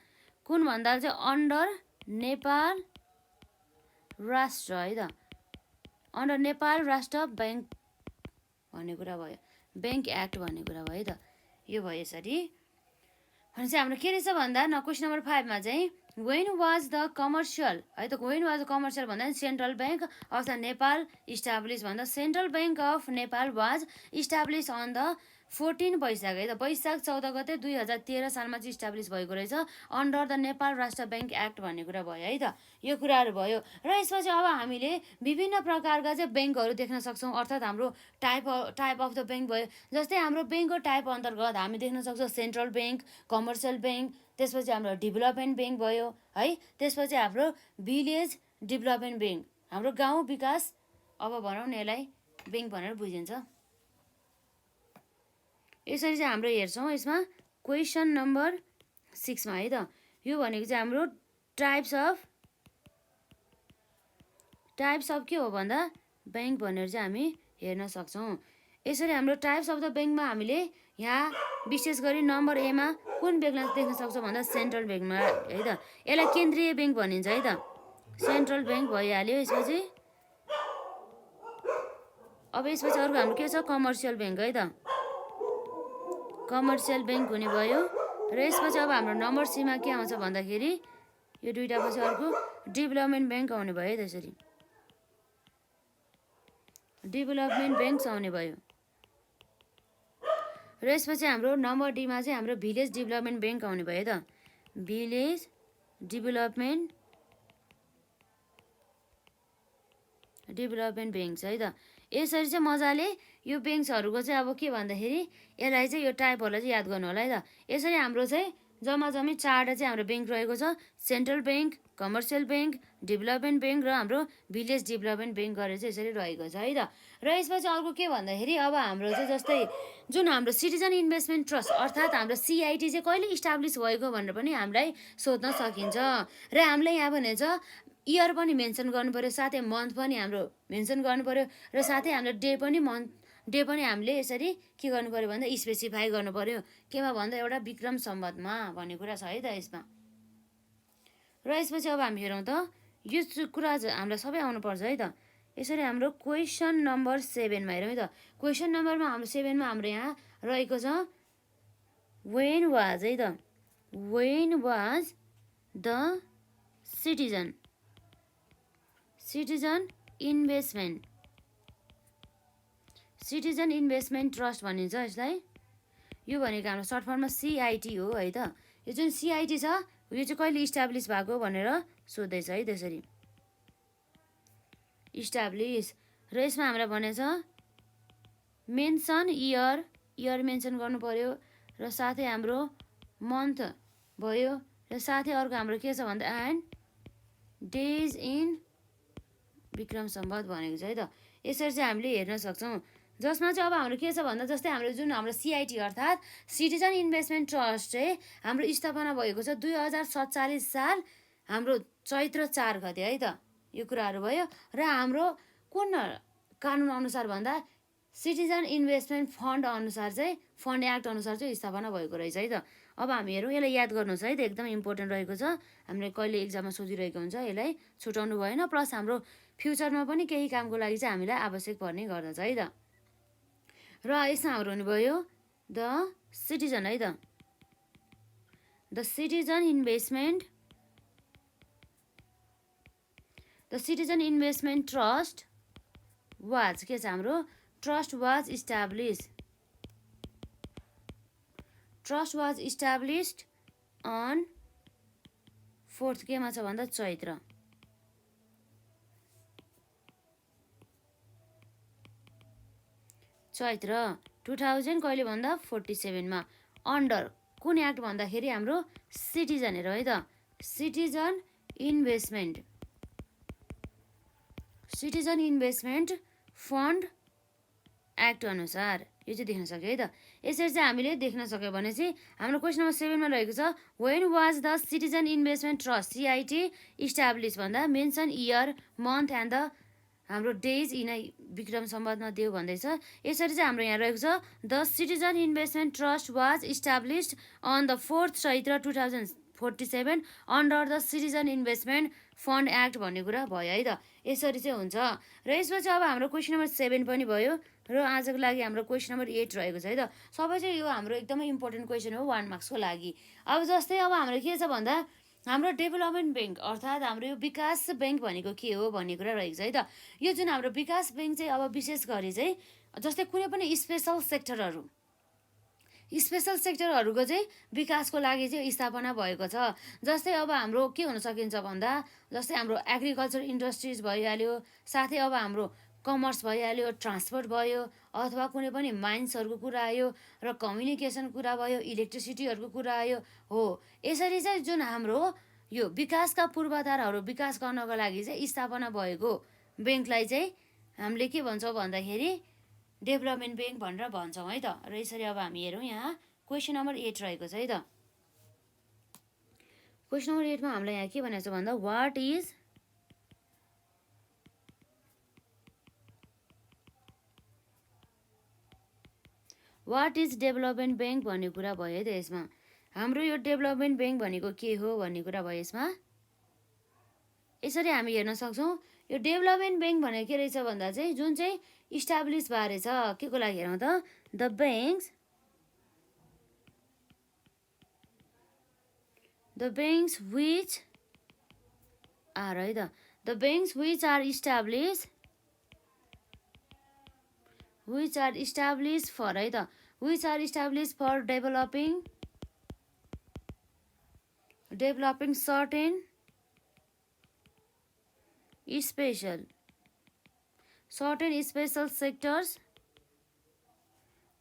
कुन भन्दा चाहिँ अन्डर नेपाल राष्ट्र है त। अन्डर नेपाल राष्ट्र बैंक भन्ने कुरा भयो, बैंक एक्ट भन्ने कुरा भयो है त। यो भयो यसरी। भनेपछि हाम्रो के रहेछ भन्दा क्वेसन नम्बर 5 मा चाहिँ वेन वाज द कमर्सियल है त। वेन वाज द कमर्सियल भन्दा central bank of the Nepal establish भन्दा central bank of Nepal was establish on the 14 Baishakh है त। वैशाख 14 गते 2013 सालमा चाहिँ इस्टाब्लिस भएको रहेछ अन्डर द नेपाल राष्ट्र बैंक एक्ट भन्ने कुरा भयो है त। यो कुराहरू भयो र यसपछि अब हामीले विभिन्न प्रकारका चाहिँ ब्याङ्कहरू देख्न सक्छौँ, अर्थात् हाम्रो टाइप अफ द ब्याङ्क भयो। जस्तै हाम्रो ब्याङ्कको टाइप अन्तर्गत हामी देख्न सक्छौँ सेन्ट्रल ब्याङ्क, कमर्सियल ब्याङ्क, त्यसपछि हाम्रो डेभलपमेन्ट ब्याङ्क भयो है। त्यसपछि हाम्रो भिलेज डेभलपमेन्ट ब्याङ्क, हाम्रो गाउँ विकास अब भनौँ न यसलाई ब्याङ्क भनेर बुझिन्छ। यसरी चाहिँ हाम्रो हेर्छौँ यसमा क्वेसन नम्बर 6 मा है त। यो भनेको चाहिँ हाम्रो टाइप्स अफ के हो भन्दा ब्याङ्क भनेर चाहिँ हामी हेर्न सक्छौँ। यसरी हाम्रो टाइप्स अफ द ब्याङ्कमा हामीले यहाँ विशेष गरी नम्बर एमा कुन ब्याङ्कलाई देख्न सक्छौँ भन्दा सेन्ट्रल ब्याङ्कमा है त। यसलाई केन्द्रीय ब्याङ्क भनिन्छ है त। सेन्ट्रल ब्याङ्क भइहाल्यो। यसपछि अब यसपछि अर्को हाम्रो के छ कमर्सियल ब्याङ्क है त। कमर्सियल ब्याङ्क हुने भयो र यसपछि अब हाम्रो नम्बर सीमा के आउँछ भन्दाखेरि यो दुईटा पछि अर्को डेभलपमेन्ट ब्याङ्क आउने भयो है त्यसरी। डेभलपमेन्ट ब्याङ्क आउने भयो र यसपछि हाम्रो नम्बर डीमा चाहिँ हाम्रो भिलेज डेभलपमेन्ट ब्याङ्क आउने भयो त। भिलेज डेभलपमेन्ट ब्याङ्क छ है त। यसरी चाहिँ मजाले यो ब्याङ्क्सहरूको चाहिँ अब के भन्दाखेरि यसलाई चाहिँ यो टाइपहरूलाई चाहिँ याद गर्नु होला है त। यसरी हाम्रो चाहिँ जम्मा 4वटा चाहिँ हाम्रो ब्याङ्क रहेको छ, central bank, commercial bank, development bank र हाम्रो भिलेज डेभलपमेन्ट ब्याङ्क गरेर चाहिँ यसरी रहेको छ है त। र यसपछि अर्को के भन्दाखेरि अब हाम्रो चाहिँ जस्तै जुन हाम्रो सिटिजन इन्भेस्टमेन्ट ट्रस्ट अर्थात् हाम्रो सिआइटी चाहिँ कहिले इस्टाब्लिस भएको भनेर पनि हामीलाई सोध्न सकिन्छ। र हामीलाई यहाँ भनेको छ इयर पनि मेन्सन गर्नु पऱ्यो, साथै मन्थ पनि हाम्रो मेन्सन गर्नु पऱ्यो र साथै हाम्रो डे पनि हामीले यसरी के गर्नु पऱ्यो भन्दा स्पेसिफाई गर्नु पऱ्यो केमा भन्दा एउटा विक्रम सम्वतमा भन्ने कुरा छ है त यसमा। र यसपछि अब हामी हेरौँ त यो कुरा हामीलाई सबै आउनुपर्छ है त। यसरी हाम्रो क्वेसन नम्बर 7 मा हेरौँ है त। क्वेसन नम्बरमा हाम्रो 7 मा हाम्रो यहाँ रहेको छ वेन वाज है त। When was the citizen investment trust भनिन्छ यसलाई। यो भनेको हाम्रो सर्ट फर्ममा सिआइटी हो है त। यो जुन सिआइटी छ यो चाहिँ कहिले इस्टाब्लिस भएको भनेर सोध्दैछ है त्यसरी इस्टाब्लिस। र यसमा हामीलाई भनेको छ मेन्सन इयर मेन्सन गर्नु पर्यो र साथै हाम्रो मन्थ भयो र साथै अर्को हाम्रो के छ भन्दा and days in Vikram Samvat भनेको छ है त। यसरी चाहिँ हामीले हेर्न सक्छौँ जसमा चाहिँ अब हाम्रो के छ भन्दा जस्तै हाम्रो जुन हाम्रो सिआइटी अर्थात् सिटिजन इन्भेस्टमेन्ट ट्रस्ट चाहिँ हाम्रो स्थापना भएको छ 2047 साल हाम्रो चैत्र 4 गते है त। यो कुराहरू भयो र हाम्रो कुन कानुन अनुसार भन्दा सिटिजन इन्भेस्टमेन्ट फन्ड अनुसार चाहिँ फन्ड एक्ट अनुसार चाहिँ स्थापना भएको रहेछ है त। अब हामी हेरौँ यसलाई याद गर्नुहोस् है त, एकदम इम्पोर्टेन्ट रहेको छ। हामीले कहिले एक्जाममा सोधिरहेको हुन्छ, यसलाई छुटाउनु भएन। प्लस हाम्रो फ्युचरमा पनि केही कामको लागि चाहिँ हामीलाई आवश्यक पर्ने गर्दछ है त। र यसमा हाम्रो हुनुभयो द सिटिजन है त। The citizen investment trust was के छ हाम्रो ट्रस्ट वाज इस्टाब्लिस्ड अन 4 केमा छ भन्दा चैत्र 2000 कहिले भन्दा 47 मा अन्डर कुन एक्ट भन्दाखेरि हाम्रो सिटिजन हेरौँ है त। सिटिजन इन्भेस्टमेन्ट फन्ड एक्ट अनुसार यो चाहिँ देख्न सक्यो है त। यसरी चाहिँ हामीले देख्न सक्यो भने चाहिँ हाम्रो क्वेसन नम्बर 7 मा रहेको छ when was the citizen investment trust CIT establish भन्दा mention year month and the हाम्रो डेज इन विक्रम सम्बन्धमा देऊ भन्दैछ। यसरी चाहिँ हाम्रो यहाँ रहेको छ the citizen investment trust was established on the 4th Chaitra 2047 under the citizen investment fund act भन्ने कुरा भयो है त। यसरी चाहिँ हुन्छ र यसपछि अब हाम्रो क्वेसन नम्बर 7 पनि भयो र आजको लागि हाम्रो क्वेसन नम्बर 8 रहेको छ है त। सबै चाहिँ यो हाम्रो एकदमै इम्पोर्टेन्ट क्वेसन हो 1 मार्क्सको लागि। अब जस्तै अब हाम्रो के छ भन्दा हाम्रो डेभलपमेन्ट ब्याङ्क अर्थात् हाम्रो यो विकास ब्याङ्क भनेको के हो भन्ने कुरा रहेको छ है त। यो जुन हाम्रो विकास ब्याङ्क चाहिँ अब विशेष गरी चाहिँ जस्तै कुनै पनि स्पेसल सेक्टरहरूको चाहिँ विकासको लागि चाहिँ स्थापना भएको छ। जस्तै अब हाम्रो के हुन सकिन्छ भन्दा जस्तै हाम्रो एग्रिकल्चर इन्डस्ट्रिज भइहाल्यो, साथै अब हाम्रो कमर्स भइहाल्यो, ट्रान्सपोर्ट भयो, अथवा कुनै पनि माइन्सहरूको कुरा आयो र कम्युनिकेसन कुरा भयो, इलेक्ट्रिसिटीहरूको कुरा आयो हो। यसरी चाहिँ जुन हाम्रो यो विकासका पूर्वाधारहरू विकास गर्नको लागि चाहिँ स्थापना भएको ब्याङ्कलाई चाहिँ हामीले के भन्छौँ भन्दाखेरि डेभलपमेन्ट ब्याङ्क भनेर भन्छौँ है त। र यसरी अब हामी हेरौँ यहाँ क्वेसन नम्बर 8 रहेको छ है त। क्वेसन नम्बर 8 मा हामीलाई यहाँ के भनेको छ भन्दा वाट इज डेभलपमेन्ट ब्याङ्क भन्ने कुरा भयो है त। यसमा हाम्रो यो डेभलपमेन्ट ब्याङ्क भनेको के हो भन्ने कुरा भयो यसमा। यसरी हामी हेर्न सक्छौँ यो डेभलपमेन्ट ब्याङ्क भनेको के रहेछ भन्दा चाहिँ जुन चाहिँ इस्टाब्लिस बारे छ के को लागि हेरौँ त द ब्याङ्क्स विच आर है त the banks which are establish for है त which are establish for developing certain special sectors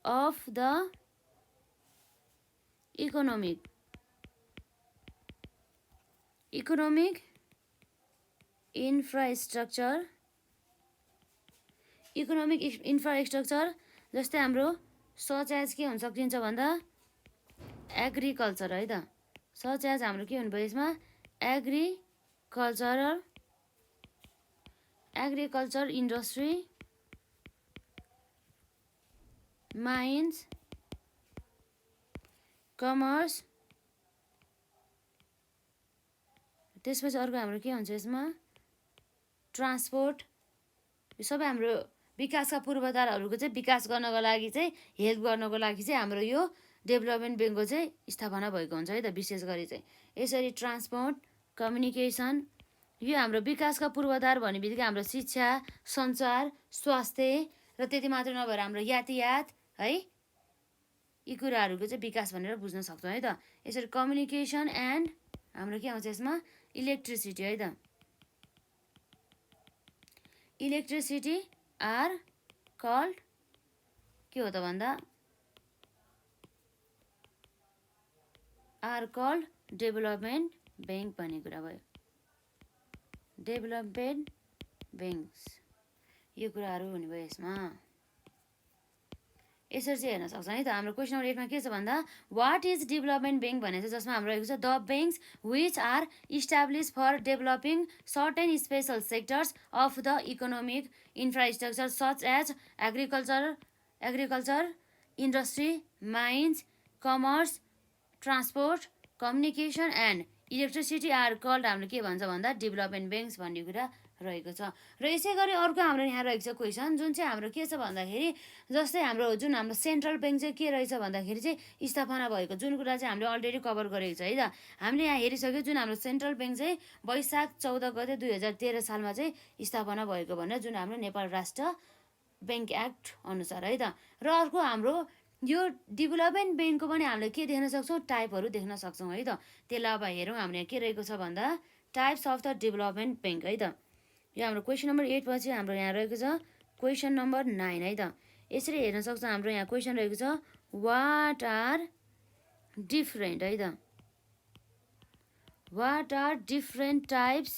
of the economic infrastructure जस्तै हाम्रो सच एज के हुन सकिन्छ भन्दा एग्रिकल्चर है त। सच एज हाम्रो के हुनु भयो यसमा एग्रिकल्चर इन्डस्ट्री, माइन्स, कमर्स, त्यसपछि अर्को हाम्रो के हुन्छ यसमा ट्रान्सपोर्ट। यो सबै हाम्रो विकासका पूर्वाधारहरूको चाहिँ विकास गर्नको लागि चाहिँ हेल्प गर्नको लागि चाहिँ हाम्रो यो डेभलपमेन्ट ब्याङ्कको चाहिँ स्थापना भएको हुन्छ है त विशेष गरी चाहिँ। यसरी ट्रान्सपोर्ट, कम्युनिकेसन यो हाम्रो विकासका पूर्वाधार भन्ने बित्तिकै हाम्रो शिक्षा, सञ्चार, स्वास्थ्य र त्यति मात्र नभएर हाम्रो यातायात है यी कुराहरूको चाहिँ विकास भनेर बुझ्न सक्छौँ है त। यसरी कम्युनिकेसन एन्ड हाम्रो के आउँछ यसमा इलेक्ट्रिसिटी है त। इलेक्ट्रिसिटी आर कल्ड के हो त भन्दा डेभलपमेन्ट ब्याङ्क भन्ने कुरा भयो। डेभलपमेन्ट ब्याङ्क्स यो कुराहरू हुने भयो यसमा। यसरी चाहिँ हेर्न सक्छौँ है त। हाम्रो क्वेसन नम्बर 8 मा के छ भन्दा वाट इज डेभलपमेन्ट ब्याङ्क भनेको छ जसमा हाम्रो रहेको छ the banks which are establish for developing certain special sectors of the economic infrastructure such as agriculture industry, mines, commerce, transport, communication and electricity are called हाम्रो के भन्छ भन्दा डेभलपमेन्ट ब्याङ्क्स भन्ने कुरा रहेको छ। र यसै गरी अर्को हाम्रो यहाँ रहेको छ क्वेसन जुन चाहिँ हाम्रो के छ भन्दाखेरि जस्तै हाम्रो जुन हाम्रो सेन्ट्रल ब्याङ्क चाहिँ के रहेछ भन्दाखेरि चाहिँ स्थापना भएको जुन कुरा चाहिँ हामीले अलरेडी कभर गरेको छ है त। हामीले यहाँ हेरिसक्यो जुन हाम्रो सेन्ट्रल ब्याङ्क चाहिँ वैशाख 14 गते 2013 सालमा चाहिँ स्थापना भएको भनेर जुन हाम्रो नेपाल राष्ट्र ब्याङ्क एक्ट अनुसार है त। र अर्को हाम्रो यो डेभलपमेन्ट ब्याङ्कको पनि हामीले के देख्न सक्छौँ टाइपहरू देख्न सक्छौँ है त। त्यसलाई अब हेरौँ हाम्रो यहाँ के रहेको छ भन्दा types of the development bank है त। यो हाम्रो क्वेसन नम्बर 8 पछि हाम्रो यहाँ रहेको छ क्वेसन नम्बर 9 है त। यसरी हेर्न सक्छौँ हाम्रो यहाँ क्वेसन रहेको छ what are different types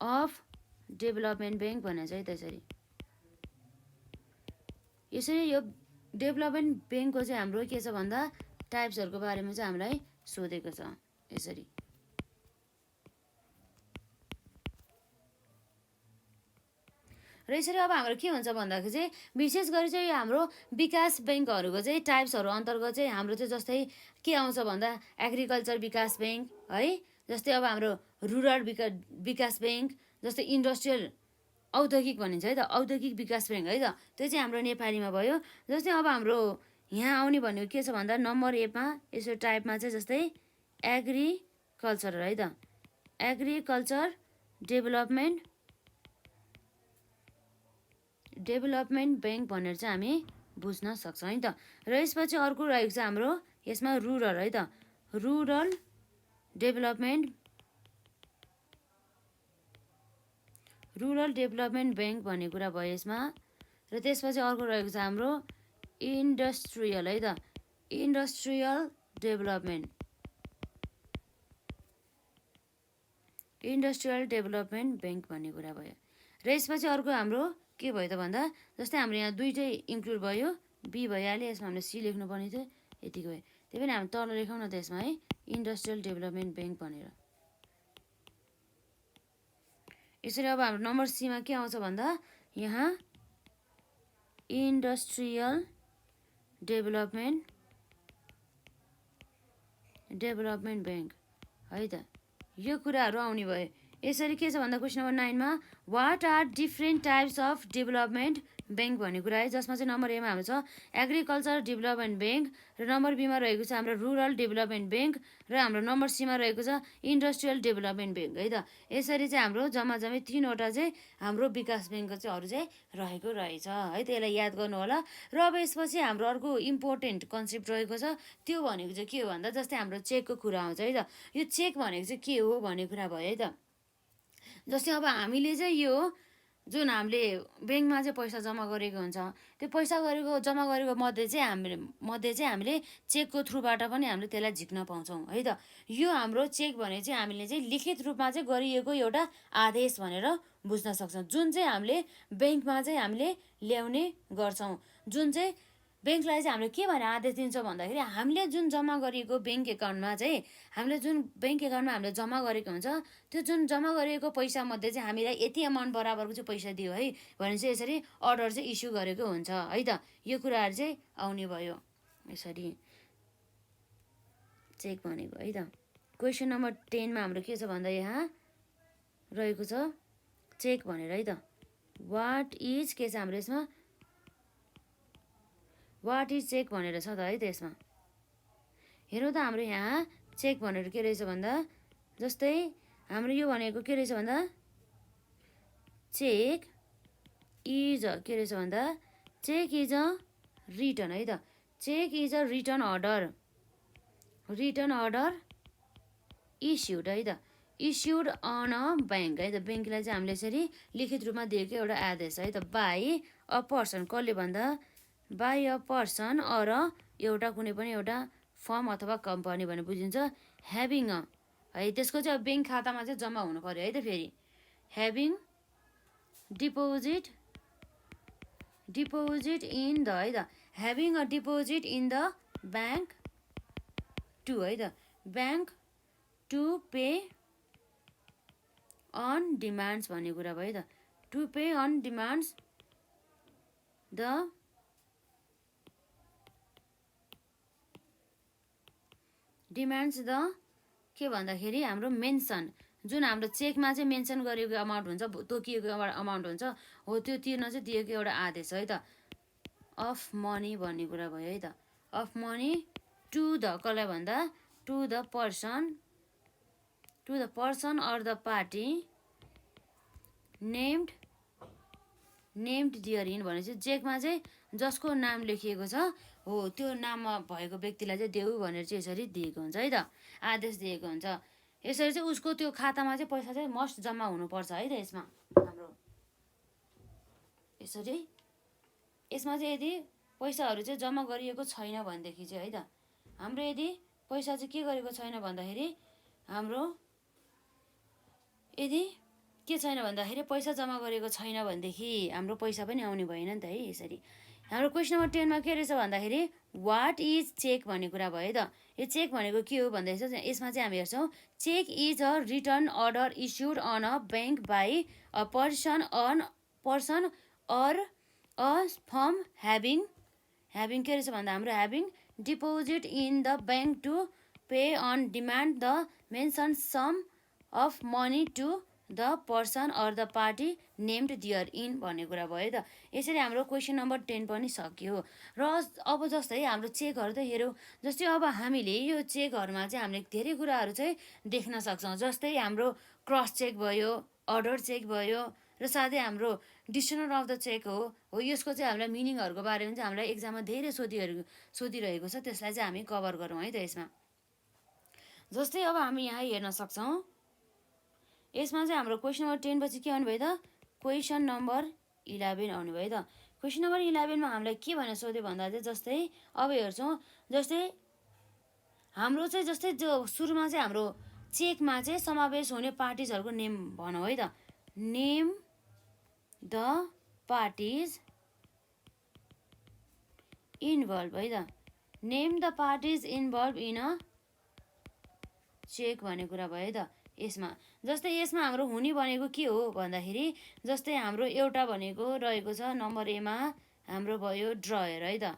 of development bank भनेको छ है त्यसरी। यसरी यो डेभलपमेन्ट ब्याङ्कको चाहिँ हाम्रो के छ भन्दा टाइप्सहरूको बारेमा चाहिँ हामीलाई सोधेको छ यसरी। र यसरी अब हाम्रो के हुन्छ भन्दाखेरि चाहिँ विशेष गरी चाहिँ यो हाम्रो विकास ब्याङ्कहरूको चाहिँ टाइप्सहरू अन्तर्गत चाहिँ हाम्रो चाहिँ जस्तै के आउँछ भन्दा एग्रिकल्चर विकास ब्याङ्क है, जस्तै अब हाम्रो रुरल विकास ब्याङ्क, जस्तै इन्डस्ट्रियल औद्योगिक भनिन्छ है त, औद्योगिक विकास ब्याङ्क है त, त्यो चाहिँ हाम्रो नेपालीमा भयो। जस्तै अब हाम्रो यहाँ आउने भनेको के छ भन्दा नम्बर एमा यसो टाइपमा चाहिँ जस्तै एग्रिकल्चर है त, एग्रिकल्चर डेभलपमेन्ट ब्याङ्क भनेर चाहिँ हामी बुझ्न सक्छौँ है त। र यसपछि अर्को रहेको छ हाम्रो यसमा रुरल है त, रुरल डेभलपमेन्ट ब्याङ्क भन्ने कुरा भयो यसमा। र त्यसपछि अर्को रहेको छ हाम्रो इन्डस्ट्रियल है त, इन्डस्ट्रियल डेभलपमेन्ट ब्याङ्क भन्ने कुरा भयो। र यसपछि अर्को हाम्रो के भयो त भन्दा जस्तै हाम्रो यहाँ दुईटै इन्क्लुड भयो, बी भइहाल्यो, यसमा हामीले सी लेख्नुपर्ने थियो, यतिको भयो। त्यही पनि हामी तल लेखौँ न त यसमा है, इन्डस्ट्रियल डेभलपमेन्ट ब्याङ्क भनेर। यसरी अब हाम्रो नम्बर सीमा के आउँछ भन्दा यहाँ इन्डस्ट्रियल डेभलपमेन्ट ब्याङ्क है त, यो कुराहरू आउने भयो। यसरी के छ भन्दा क्वेसन नम्बर 9 मा what are different types of development bank भन्ने कुरा है, जसमा चाहिँ नम्बर एमा हाम्रो छ एग्रिकल्चर डेभलपमेन्ट ब्याङ्क, र नम्बर बीमा रहेको छ हाम्रो रुरल डेभलपमेन्ट ब्याङ्क, र हाम्रो नम्बर सीमा रहेको छ इन्डस्ट्रियल डेभलपमेन्ट ब्याङ्क है त। यसरी चाहिँ हाम्रो जम्मै 3वटा चाहिँ हाम्रो विकास ब्याङ्कको चाहिँ अरू चाहिँ रहेको रहेछ है त, यसलाई याद गर्नु होला। र अब यसपछि हाम्रो अर्को इम्पोर्टेन्ट कन्सेप्ट रहेको छ, त्यो भनेको चाहिँ के हो भन्दा जस्तै हाम्रो चेकको कुरा आउँछ है त। यो चेक भनेको चाहिँ के हो भन्ने कुरा भयो है त। जस्तै अब हामीले चाहिँ यो जुन हामीले ब्याङ्कमा चाहिँ पैसा जम्मा गरेको हुन्छ, त्यो पैसा जम्मा गरेको मध्ये चाहिँ हामीले चेकको थ्रुबाट पनि हामीले त्यसलाई झिक्न पाउँछौँ है त। यो हाम्रो चेक भने चाहिँ हामीले चाहिँ लिखित रूपमा चाहिँ गरिएको एउटा आदेश भनेर बुझ्न सक्छौँ, जुन चाहिँ हामीले ब्याङ्कमा चाहिँ हामीले ल्याउने गर्छौँ। जुन चाहिँ ब्याङ्कलाई चाहिँ हामीले के भनेर आदेश दिन्छौँ भन्दाखेरि हामीले जुन जम्मा गरिएको ब्याङ्क एकाउन्टमा चाहिँ हामीले जुन ब्याङ्क एकाउन्टमा हामीले जम्मा गरेको हुन्छ, त्यो जुन जम्मा गरिएको पैसा मध्ये चाहिँ हामीलाई यति अमाउन्ट बराबरको चाहिँ पैसा दियो है भने चाहिँ यसरी अर्डर चाहिँ इस्यु गरेको हुन्छ है त। यो कुराहरू चाहिँ आउने भयो यसरी चेक भनेको है त। क्वेसन नम्बर 10 मा हाम्रो के छ भन्दा यहाँ रहेको छ चेक भनेर है त। वाट इज के छ हाम्रो यसमा वाट इज चेक भनेर छ त है त। यसमा हेर्नु त हाम्रो यहाँ चेक भनेर के रहेछ भन्दा जस्तै हाम्रो यो भनेको के रहेछ भन्दा चेक इज के रहेछ भन्दा चेक इज अ रिटर्न है त, cheque is a return order issued है त, इस्युड अन अ ब्याङ्क है त। ब्याङ्कलाई चाहिँ हामीले यसरी लिखित रूपमा दिएको एउटा आदेश है त, बाई अ पर्सन, कसले भन्दा बाई अ पर्सन अर एउटा कुनै पनि एउटा फर्म अथवा कम्पनी भनेर बुझिन्छ, ह्याभिङ अ है, त्यसको चाहिँ अब ब्याङ्क खातामा चाहिँ जम्मा हुनु पर्यो है त। फेरि ह्याभिङ डिपोजिट इन द है त, having a deposit in the bank to है त, bank to pay on demands भन्ने कुरा भयो त, to pay on demands the के भन्दाखेरि हाम्रो मेन्सन जुन हाम्रो चेकमा चाहिँ मेन्सन गरिएको अमाउन्ट हुन्छ, तोकिएको अमाउन्ट हुन्छ हो, त्यो तिर्न चाहिँ दिएको एउटा आदेश है त। अफ मनी भन्ने कुरा भयो है त, अफ मनी टु द कसलाई भन्दा to the person or the party named therein भनेपछि चेकमा चाहिँ जसको नाम लेखिएको छ हो त्यो नाममा भएको व्यक्तिलाई चाहिँ देऊ भनेर चाहिँ यसरी दिएको हुन्छ है त, आदेश दिएको हुन्छ। यसरी चाहिँ उसको त्यो खातामा चाहिँ पैसा चाहिँ मस्ट जम्मा हुनुपर्छ है त। यसमा हाम्रो यसरी यसमा चाहिँ यदि पैसाहरू चाहिँ जम्मा गरिएको छैन भनेदेखि चाहिँ है त, हाम्रो यदि पैसा चाहिँ के गरेको छैन भन्दाखेरि हाम्रो यदि के छैन भन्दाखेरि पैसा जम्मा गरेको छैन भनेदेखि हाम्रो पैसा पनि आउने भएन नि त है। यसरी हाम्रो क्वेसन नम्बर 10 मा के रहेछ भन्दाखेरि वाट इज चेक भन्ने कुरा भयो त। यो चेक भनेको के हो भन्दाखेरि यसमा चाहिँ हामी हेर्छौँ cheque is a return order issued on a bank by a person or a firm having के रहेछ भन्दा हाम्रो having deposit in the bank to pay on demand the mention sum of money to the person or the party named therein भन्ने कुरा भयो त। यसरी हाम्रो क्वेसन नम्बर 10 पनि सक्यो। र अब जस्तै हाम्रो चेकहरू त हेऱ्यौँ। जस्तै अब हामीले यो चेकहरूमा चाहिँ हामीले धेरै कुराहरू चाहिँ देख्न सक्छौँ। जस्तै हाम्रो क्रस चेक भयो, अर्डर चेक भयो, र साथै हाम्रो डिक्सनरी अफ द चेक हो यसको चाहिँ हामीलाई मिनिङहरूको बारेमा चाहिँ हामीलाई एक्जाममा धेरै सोधिरहेको छ। त्यसलाई चाहिँ हामी कभर गरौँ है त यसमा। जस्तै अब हामी यहाँ हेर्न सक्छौँ यसमा चाहिँ हाम्रो क्वेसन नम्बर 10 पछि के आउनुभयो त क्वेसन नम्बर 11 आउनुभयो त। क्वेसन नम्बर 11 मा हामीलाई के भनेर सोध्यो भन्दा चाहिँ जस्तै अब हेर्छौँ जस्तै हाम्रो चाहिँ जस्तै जो सुरुमा चाहिँ हाम्रो चेकमा चाहिँ समावेश हुने पार्टिजहरूको नेम भनौँ है त। नेम द पार्टिज इन्भल्भ है त। Name the parties involve in a cheque भन्ने कुरा भयो त यसमा। जस्तै यसमा हाम्रो हुने भनेको के हो भन्दाखेरि जस्तै हाम्रो एउटा भनेको रहेको छ नम्बर एमा हाम्रो भयो ड्रयर है त।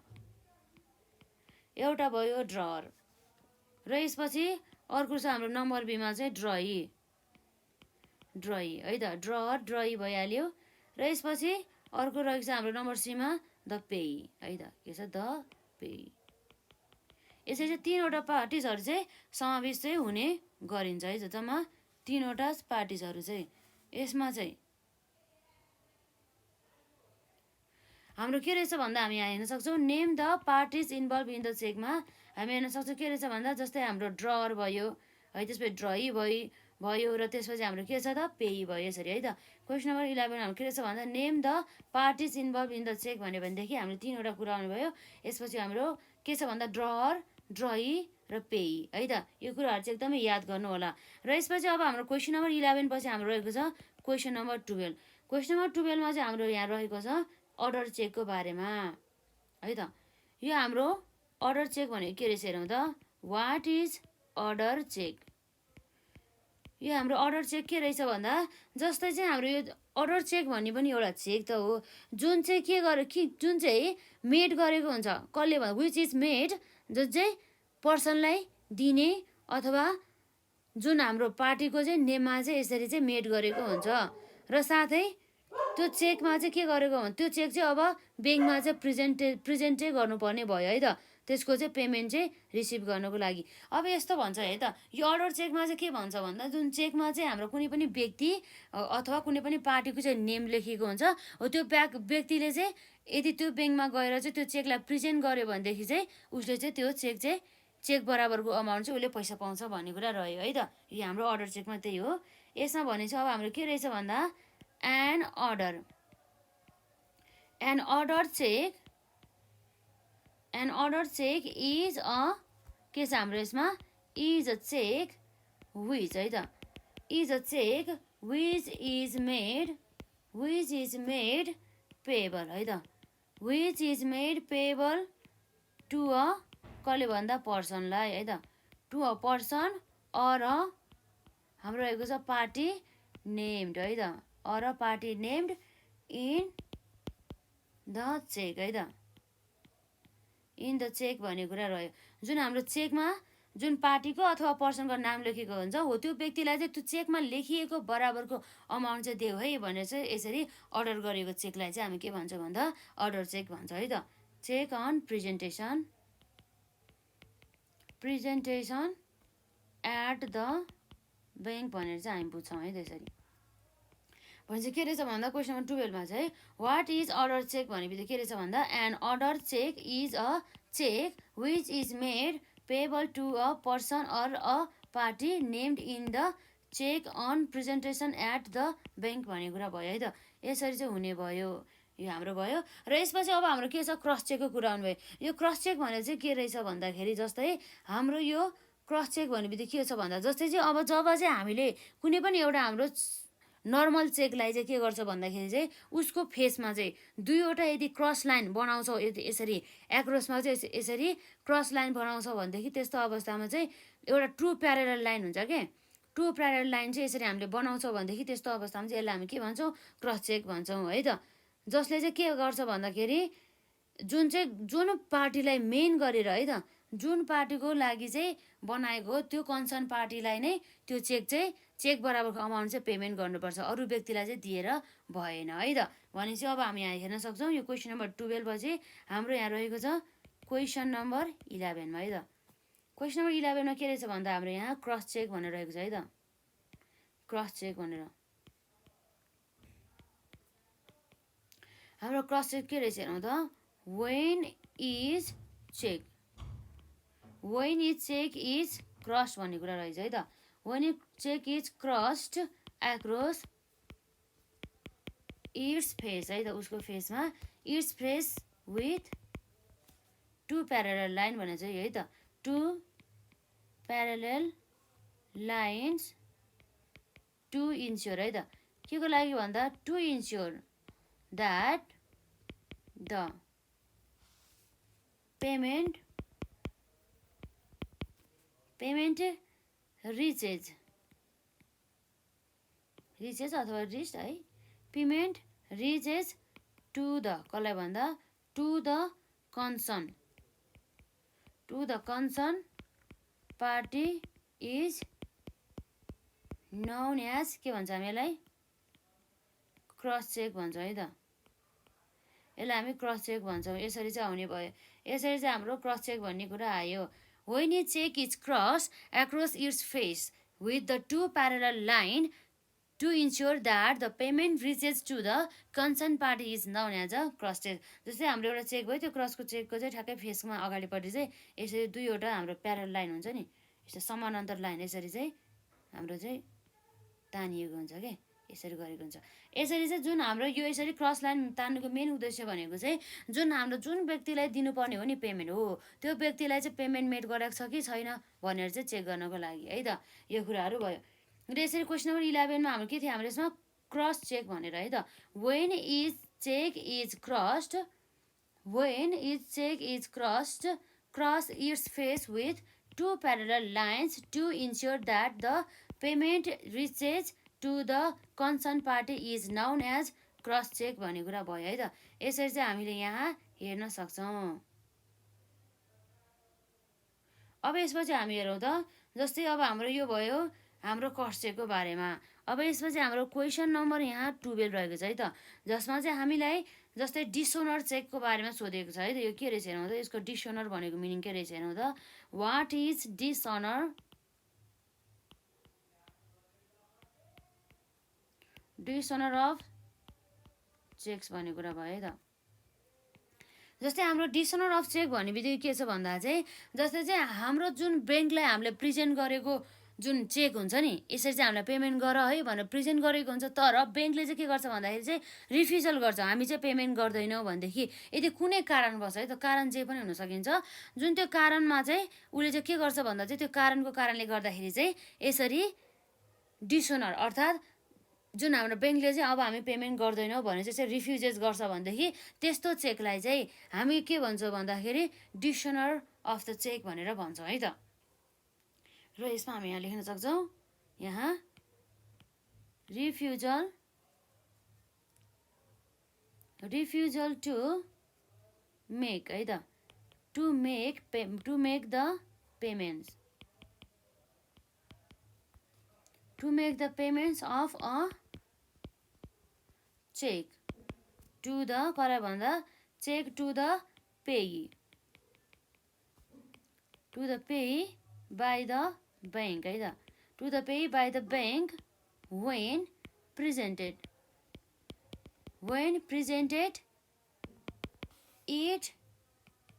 एउटा भयो ड्रर र यसपछि अर्को छ हाम्रो नम्बर बीमा चाहिँ ड्रई है त। ड्रर ड्रई भइहाल्यो। र यसपछि अर्को रहेको छ हाम्रो नम्बर सीमा द पेई है त। के छ द पेई। यसरी चाहिँ 3वटा पार्टिजहरू चाहिँ समावेश चाहिँ हुने गरिन्छ है त। जम्मा 3वटा पार्टिजहरू चाहिँ यसमा चाहिँ हाम्रो के रहेछ भन्दा हामी यहाँ हेर्न सक्छौँ name the parties involve in the चेकमा हामी हेर्न सक्छौँ के रहेछ भन्दा जस्तै हाम्रो ड्रर भयो है, त्यसपछि ड्रई भयो र त्यसपछि हाम्रो के छ त पेई भयो यसरी है त। क्वेसन नम्बर 11 हाम्रो के रहेछ भन्दा name the parties involve in the cheque भन्यो भनेदेखि हामीले 3वटा कुरा आउनुभयो। यसपछि हाम्रो के छ भन्दा ड्रर ड्रई र पेई है त। यो कुराहरू चाहिँ एकदमै याद गर्नु होला। र यसपछि अब हाम्रो क्वेसन नम्बर 11 पछि हाम्रो रहेको छ क्वेसन नम्बर 12। क्वेसन नम्बर 12 मा चाहिँ हाम्रो यहाँ रहेको छ अर्डर चेकको बारेमा है त। यो हाम्रो अर्डर चेक भनेको के रहेछ हेरौँ त। What is order cheque. यो हाम्रो अर्डर चेक के रहेछ भन्दा जस्तै चाहिँ हाम्रो यो अर्डर चेक भन्ने पनि एउटा चेक त हो जुन चाहिँ जुन चाहिँ मेड गरेको हुन्छ कसले भन्दा विच इज मेड जुन चाहिँ पर्सनलाई दिने अथवा जुन हाम्रो पार्टीको चाहिँ नेममा चाहिँ यसरी चाहिँ मेड गरेको हुन्छ। र साथै त्यो चेकमा चाहिँ के गरेको भने त्यो चेक चाहिँ अब ब्याङ्कमा चाहिँ प्रेजेन्टै गर्नुपर्ने भयो है त। त्यसको चाहिँ पेमेन्ट चाहिँ रिसिभ गर्नको लागि। अब यस्तो भन्छ है त यो अर्डर चेकमा चाहिँ के भन्छ भन्दा जुन चेकमा चाहिँ हाम्रो कुनै पनि व्यक्ति अथवा कुनै पनि पार्टीको चाहिँ नेम लेखिएको हुन्छ हो त्यो व्यक्तिले चाहिँ यदि त्यो ब्याङ्कमा गएर चाहिँ त्यो चेकलाई प्रेजेन्ट गर्यो भनेदेखि चाहिँ उसले चाहिँ त्यो चेक बराबरको अमाउन्ट चाहिँ उसले पैसा पाउँछ भन्ने कुरा रह्यो है त। यो हाम्रो अर्डर चेकमा त्यही हो। यसमा भने चाहिँ अब हाम्रो के रहेछ भन्दा an order cheque is a के छ हाम्रो यसमा इज अ चेक विच है त। Is a cheque which is made payable है त। Which is made payable to a कसले भन्दा पर्सनलाई है त। टु अ पर्सन अर हाम्रो रहेको छ पार्टी नेम्ड है त। Or party named in the cheque है त। इन द चेक भन्ने कुरा रह्यो। जुन हाम्रो चेकमा जुन पार्टीको अथवा पर्सनको नाम लेखेको हुन्छ हो त्यो व्यक्तिलाई चाहिँ त्यो चेकमा लेखिएको बराबरको अमाउन्ट चाहिँ देऊ है भनेर चाहिँ यसरी अर्डर गरेको चेकलाई चाहिँ हामी के भन्छौँ भन्दा अर्डर चेक भन्छ है त। Cheque on presentation at the bank भनेर चाहिँ हामी बुझ्छौँ है त्यसरी। भने चाहिँ के रहेछ भन्दा क्वेसन नम्बर 12 मा चाहिँ वाट इज अर्डर चेक भनेपछि के रहेछ भन्दा an order cheque is a cheque which is made payable to a person or a party named in the cheque on presentation at the bank भन्ने कुरा भयो है त। यसरी चाहिँ हुने भयो यो हाम्रो भयो। र यसपछि अब हाम्रो के छ क्रस चेकको कुरा आउनुभयो। यो क्रस चेक भनेर चाहिँ के रहेछ भन्दाखेरि जस्तै हाम्रो यो क्रस चेक भनेपछि के छ भन्दा जस्तै चाहिँ अब जब चाहिँ हामीले कुनै पनि एउटा हाम्रो नर्मल चेकलाई चाहिँ के गर्छ भन्दाखेरि चाहिँ उसको फेसमा चाहिँ दुईवटा यदि क्रस लाइन बनाउँछौ, यदि यसरी एक्रोसमा चाहिँ यसरी क्रस लाइन बनाउँछौ भनेदेखि त्यस्तो अवस्थामा चाहिँ एउटा ट्रु प्यारलल लाइन हुन्छ के। ट्रु प्यारलल लाइन चाहिँ यसरी हामीले बनाउँछौँ भनेदेखि त्यस्तो अवस्थामा चाहिँ यसलाई हामी के भन्छौँ, क्रस चेक भन्छौँ है त। जसले चाहिँ के गर्छ भन्दाखेरि जुन पार्टीलाई मेन गरेर है त, जुन पार्टीको लागि चाहिँ बनाएको त्यो कन्सर्न पार्टीलाई नै त्यो चेक बराबरको अमाउन्ट चाहिँ पेमेन्ट गर्नुपर्छ, अरू व्यक्तिलाई चाहिँ दिएर भएन है त। भनेपछि अब हामी यहाँ हेर्न सक्छौँ यो क्वेसन नम्बर 12 पछि हाम्रो यहाँ रहेको छ क्वेसन नम्बर 11 मा है त। क्वेसन नम्बर 11 मा के रहेछ भन्दा हाम्रो यहाँ क्रस चेक भनेर रहेको छ है त, क्रस चेक भनेर। हाम्रो क्रस चेक के रहेछ हेरौँ त, when is check is crossed भन्ने कुरा रहेछ है त। when a check is crossed across its face है त, उसको फेसमा its face with two parallel line भने चाहिँ है त, two parallel lines to ensure है त, के को लागि भन्दा to ensure that the payment reaches अथवा रिच है, पेमेन्ट रिचेज टु द कसलाई भन्दा to the concern party is known as के भन्छ हामी यसलाई, क्रस चेक भन्छौँ है त। यसलाई हामी क्रस चेक भन्छौँ, यसरी चाहिँ आउने भयो। यसरी चाहिँ हाम्रो क्रस चेक भन्ने कुरा आयो। when a check is crossed across its face with the two parallel line to ensure that the payment reaches to the concerned party is known as a cross check। जस्तै हाम्रो एउटा check भयो, त्यो क्रसको चेकको चाहिँ ठ्याक्कै फेसमा अगाडिपट्टि चाहिँ यसरी दुईवटा हाम्रो प्यारल लाइन हुन्छ नि, यस्तो समानान्तर लाइन यसरी चाहिँ हाम्रो चाहिँ तानिएको हुन्छ के, यसरी गरेको हुन्छ। यसरी चाहिँ जुन हाम्रो यो यसरी क्रस लाइन तान्नुको मेन उद्देश्य भनेको चाहिँ जुन व्यक्तिलाई दिनुपर्ने हो नि पेमेन्ट हो, त्यो व्यक्तिलाई चाहिँ पेमेन्ट मेड गरेको छ कि छैन भनेर चाहिँ चेक गर्नको लागि है त, यो कुराहरू भयो। र यसरी क्वेसन नम्बर 11 मा हाम्रो के थियो, हाम्रो यसमा क्रस चेक भनेर है त। when is check is crossed cross its face with two parallel lines to ensure that the payment reaches to the concerned party is known as cross cheque भन्ने कुरा भयो है त। यसरी चाहिँ हामीले यहाँ हेर्न सक्छौँ। अब यसपछि हामी हेरौँ त, जस्तै अब हाम्रो यो भयो हाम्रो क्रस चेकको बारेमा। अब यसपछि हाम्रो क्वेसन नम्बर यहाँ 12 रहेको छ है त, जसमा चाहिँ हामीलाई जस्तै डिसोनर चेकको बारेमा सोधेको छ है त। यो के रहेछ हेरौँ त, यसको डिसोनर भनेको मिनिङ के रहेछ हेरौँ त। वाट इज डिसोनर अफ चेक्स भन्ने कुरा भयो है त। जस्तै हाम्रो डिसोनर अफ चेक भन्ने बित्तिकै के छ भन्दा चाहिँ जस्तै चाहिँ हाम्रो जुन ब्याङ्कलाई हामीले प्रेजेन्ट गरेको जुन चेक हुन्छ नि, यसरी चाहिँ हामीलाई पेमेन्ट गर है भनेर प्रेजेन्ट गरेको हुन्छ, तर ब्याङ्कले चाहिँ के गर्छ भन्दाखेरि चाहिँ रिफ्युजल गर्छ, हामी चाहिँ पेमेन्ट गर्दैनौँ भनेदेखि। यदि कुनै कारणवश है त, कारण जे पनि हुन सकिन्छ, जुन त्यो कारणमा चाहिँ उसले चाहिँ के गर्छ भन्दा चाहिँ त्यो कारणको कारणले गर्दाखेरि चाहिँ यसरी डिसोनर अर्थात् जुन हाम्रो ब्याङ्कले चाहिँ अब हामी पेमेन्ट गर्दैनौँ भने चाहिँ रिफ्युजेस गर्छ भनेदेखि त्यस्तो चेकलाई चाहिँ हामी के भन्छौँ भन्दाखेरि डिसोनर अफ द चेक भनेर भन्छौँ है त। र यसमा हामी यहाँ लेख्न सक्छौँ, यहाँ रिफ्युजल टु मेक है त, to make the payments of a cheque to the कसलाई भन्दा cheque to the payee by the bank है त, to the payee by the bank when presented it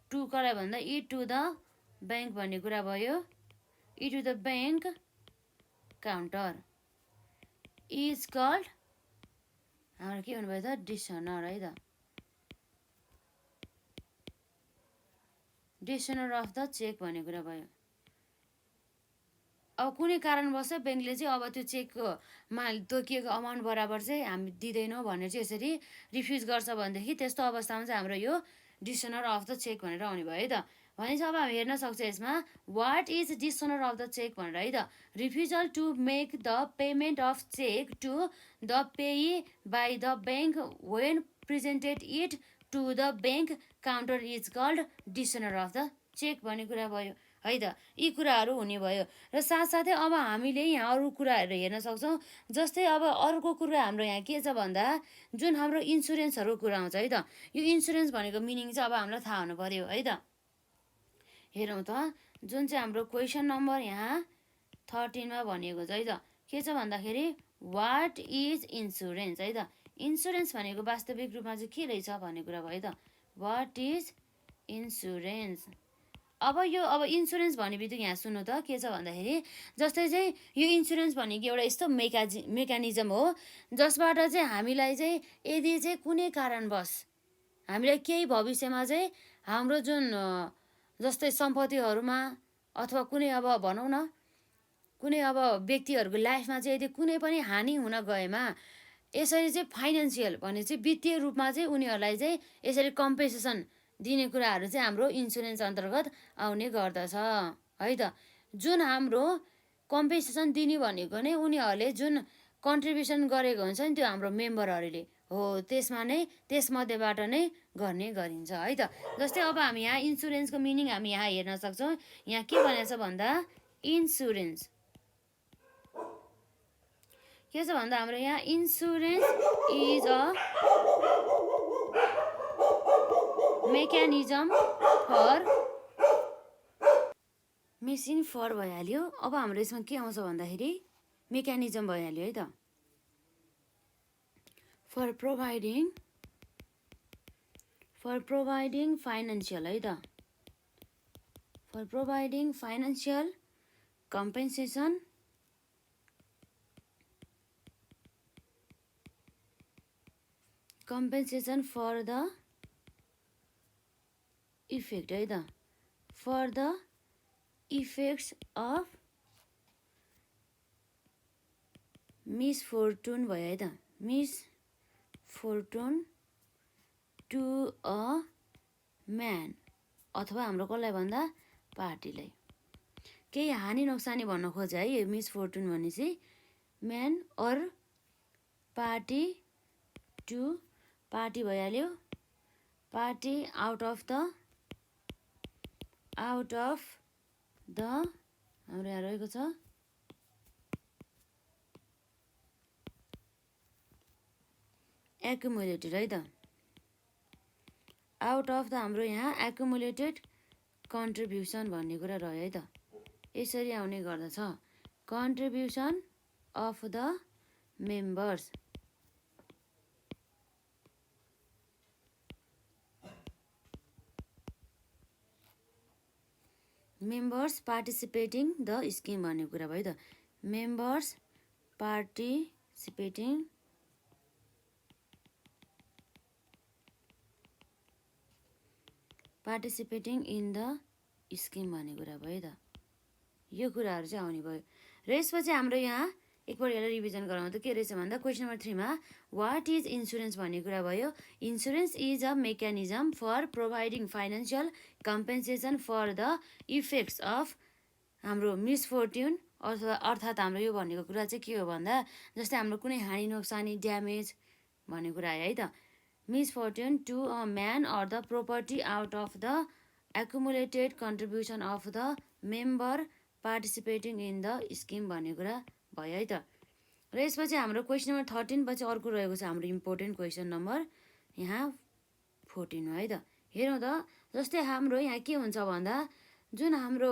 to कसलाई भन्दा it to the ब्याङ्क भन्ने कुरा भयो। it to the bank counter is called हाम्रो के भन्नुभयो त डिसोनर है त, डिसोनर अफ द चेक भन्ने कुरा भयो। अब कुनै कारणवश ब्याङ्कले चाहिँ अब त्यो चेकमा तोकिएको अमाउन्ट बराबर चाहिँ हामी दिँदैनौँ भनेर चाहिँ यसरी रिफ्युज गर्छ भनेदेखि त्यस्तो अवस्थामा चाहिँ हाम्रो यो डिसनर अफ द चेक भनेर आउने भयो है त। भनेपछि अब हामी हेर्न सक्छौँ यसमा what is dishonour of the cheque भनेर है त। Refusal to make the payment of cheque to the payee by the bank when presented it to the bank counter is called dishonour of the cheque भन्ने कुरा भयो है त। यी कुराहरू हुने भयो र साथसाथै अब हामीले यहाँ अरू कुराहरू हेर्न सक्छौँ। जस्तै अब अर्को कुरा हाम्रो यहाँ के छ भन्दा जुन हाम्रो इन्सुरेन्सहरू कुरा आउँछ है त। यो इन्सुरेन्स भनेको मिनिङ चाहिँ अब हामीलाई थाहा हुनु पर्यो है त। हेरौँ त जुन चाहिँ हाम्रो क्वेसन नम्बर यहाँ 13 मा भनिएको छ है त। के छ भन्दाखेरि वाट इज इन्सुरेन्स है त। इन्सुरेन्स भनेको वास्तविक रूपमा चाहिँ के रहेछ भन्ने कुरा भयो त। What is insurance. अब इन्सुरेन्स भन्ने बित्तिकै यहाँ सुन्नु त के छ भन्दाखेरि जस्तै चाहिँ यो इन्सुरेन्स भनेको एउटा यस्तो मेकानिजम हो जसबाट चाहिँ हामीलाई चाहिँ यदि चाहिँ कुनै कारणवश हामीलाई केही भविष्यमा चाहिँ हाम्रो जुन जस्तै सम्पत्तिहरूमा अथवा कुनै अब भनौँ न कुनै अब व्यक्तिहरूको लाइफमा चाहिँ यदि कुनै पनि हानि हुन गएमा यसरी चाहिँ फाइनेन्सियल भने चाहिँ वित्तीय रूपमा चाहिँ उनीहरूलाई चाहिँ यसरी कम्पेसेसन दिने कुराहरू चाहिँ हाम्रो इन्सुरेन्स अन्तर्गत आउने गर्दछ है त। जुन हाम्रो कम्पेसेसन दिने भनेको नै उनीहरूले जुन कन्ट्रिब्युसन गरेको हुन्छ नि त्यो हाम्रो मेम्बरहरूले हो त्यसमध्येबाट नै गर्ने गरिन्छ है त। जस्तै अब हामी यहाँ इन्सुरेन्सको मिनिङ हामी यहाँ हेर्न सक्छौँ। यहाँ के भनेको छ भन्दा इन्सुरेन्स के छ भन्दा हाम्रो यहाँ insurance is a mechanism for machine for भइहाल्यो। अब हाम्रो यसमा के आउँछ भन्दाखेरि मेकानिजम भइहाल्यो है त। फर प्रोभाइडिङ फाइनेन्सियल है त। For providing financial compensation for the effect है त। For the effects of misfortune भयो है त। मिसफोर्टुन टु अ म्यान अथवा हाम्रो कसलाई भन्दा पार्टीलाई केही हानि नोक्सानी भन्न खोज्यो है। यो मिसफोर्टुन भनेपछि man or party to party भइहाल्यो। पार्टी आउट अफ द हाम्रो यहाँ रहेको छ एक्युमुलेटेड है त। आउट अफ द हाम्रो यहाँ एक्युमुलेटेड कन्ट्रिब्युसन भन्ने कुरा रह्यो है त। यसरी आउने गर्दछ contribution of the members participating the scheme भन्ने कुरा भयो त। Members participating in the scheme भन्ने कुरा भयो त। यो कुराहरू चाहिँ आउने भयो र यसपछि हाम्रो यहाँ एकपल्ट यसलाई रिभिजन गराउँ त के रहेछ भन्दा क्वेसन नम्बर 3 मा वाट इज इन्सुरेन्स भन्ने कुरा भयो। Insurance is a mechanism for providing financial compensation for the effects of हाम्रो मिसफोर्ट्युन अर्थात् हाम्रो यो भनेको कुरा चाहिँ के हो भन्दा जस्तै हाम्रो कुनै हानि नोक्सानी ड्यामेज भन्ने कुरा आयो है त। Misfortune to a man or the property out of the accumulated contribution of the member participating in the scheme भन्ने कुरा भयो है त। र यसपछि हाम्रो क्वेसन नम्बर 13 पछि अर्को रहेको छ हाम्रो इम्पोर्टेन्ट क्वेसन नम्बर यहाँ 14 हो है त। हेरौँ त जस्तै हाम्रो यहाँ के हुन्छ भन्दा जुन हाम्रो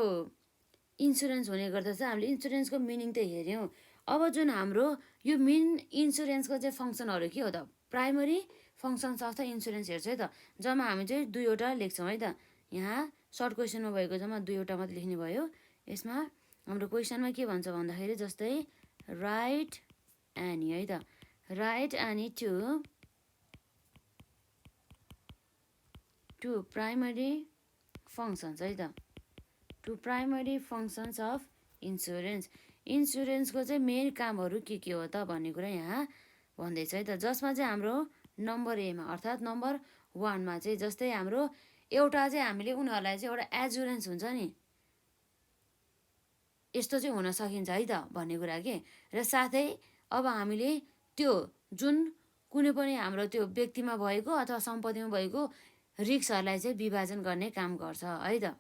इन्सुरेन्स हुने गर्दछ हामीले इन्सुरेन्सको मिनिङ त हेऱ्यौँ। अब जुन हाम्रो यो मेन इन्सुरेन्सको चाहिँ फङ्सनहरू के हो त। Primary functions of the insurance हेर्छ है त। जम्मा हामी चाहिँ 2वटा लेख्छौँ है त। यहाँ सर्ट क्वेसनमा भएको जम्मा 2वटा मात्रै लेख्ने भयो। यसमा हाम्रो क्वेसनमा के भन्छ भन्दाखेरि जस्तै राइट एनी है त। Write any two primary functions है त। Two primary functions of insurance. इन्सुरेन्सको चाहिँ मेन कामहरू के हो त भन्ने कुरा यहाँ भन्दैछ है त, जसमा चाहिँ हाम्रो नम्बर एमा अर्थात् नम्बर 1मा चाहिँ जस्तै हाम्रो एउटा चाहिँ हामीले उनीहरूलाई चाहिँ एउटा एजुरेन्स हुन्छ नि, यस्तो चाहिँ हुन सकिन्छ है त भन्ने कुरा के। र साथै अब हामीले त्यो जुन कुनै पनि हाम्रो त्यो व्यक्तिमा भएको अथवा सम्पत्तिमा भएको रिस्कहरूलाई चाहिँ विभाजन गर्ने काम गर्छ है त।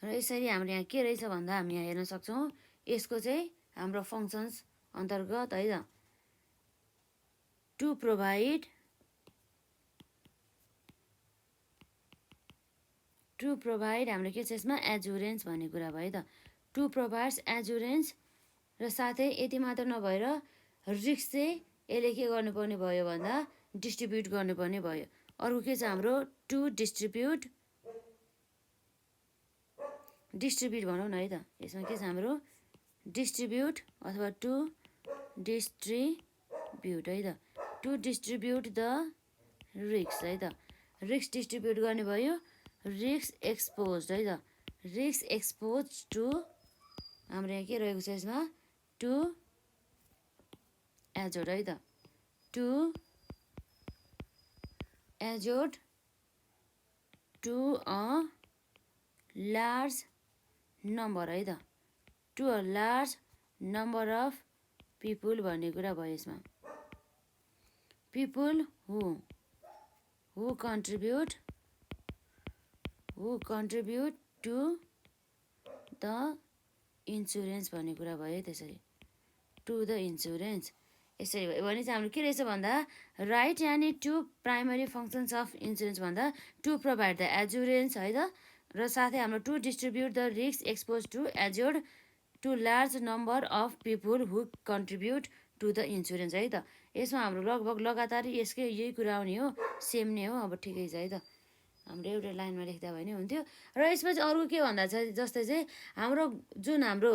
र यसरी हाम्रो यहाँ के रहेछ भन्दा हामी यहाँ हेर्न सक्छौँ, यसको चाहिँ हाम्रो फङ्सन्स अन्तर्गत है त, टु प्रोभाइड हाम्रो के छ यसमा एजुरेन्स भन्ने कुरा भयो त, टु प्रोभाइड्स एजुरेन्स। र साथै यति मात्र नभएर रिस्क चाहिँ यसले के गर्नुपर्ने भयो भन्दा डिस्ट्रिब्युट गर्नुपर्ने भयो। अर्को के छ हाम्रो टु डिस्ट्रिब्युट भनौँ न है त, यसमा के छ हाम्रो डिस्ट्रिब्युट अथवा टु डिस्ट्रिब्युट है त, टु डिस्ट्रिब्युट द रिस्क है त, रिस्क डिस्ट्रिब्युट गर्ने भयो। रिस्क एक्सपोज है त, रिस्क एक्सपोज टु हाम्रो यहाँ के रहेको छ यसमा टु एजोड है त, to assured to a large number है त, to a large number of people भन्ने कुरा भयो यसमा। People who contribute to the insurance भन्ने कुरा भयो त्यसरी, टु द इन्सुरेन्स। यसरी भयो भने चाहिँ हाम्रो के रहेछ भन्दा राइट यानि two primary functions of insurance भन्दा टु प्रोभाइड द एजुरेन्स है त, र साथै हाम्रो to distribute the risk expose to assured to large number of people who contribute to the insurance है त। यसमा हाम्रो लगभग लगातार यसकै यही कुरा आउने हो, सेम नै हो। अब ठिकै छ है त, हाम्रो एउटा लाइनमा लेख्दा भयो भने हुन्थ्यो। र यसमा चाहिँ अर्को के भन्दा चाहिँ जस्तै चाहिँ हाम्रो जुन हाम्रो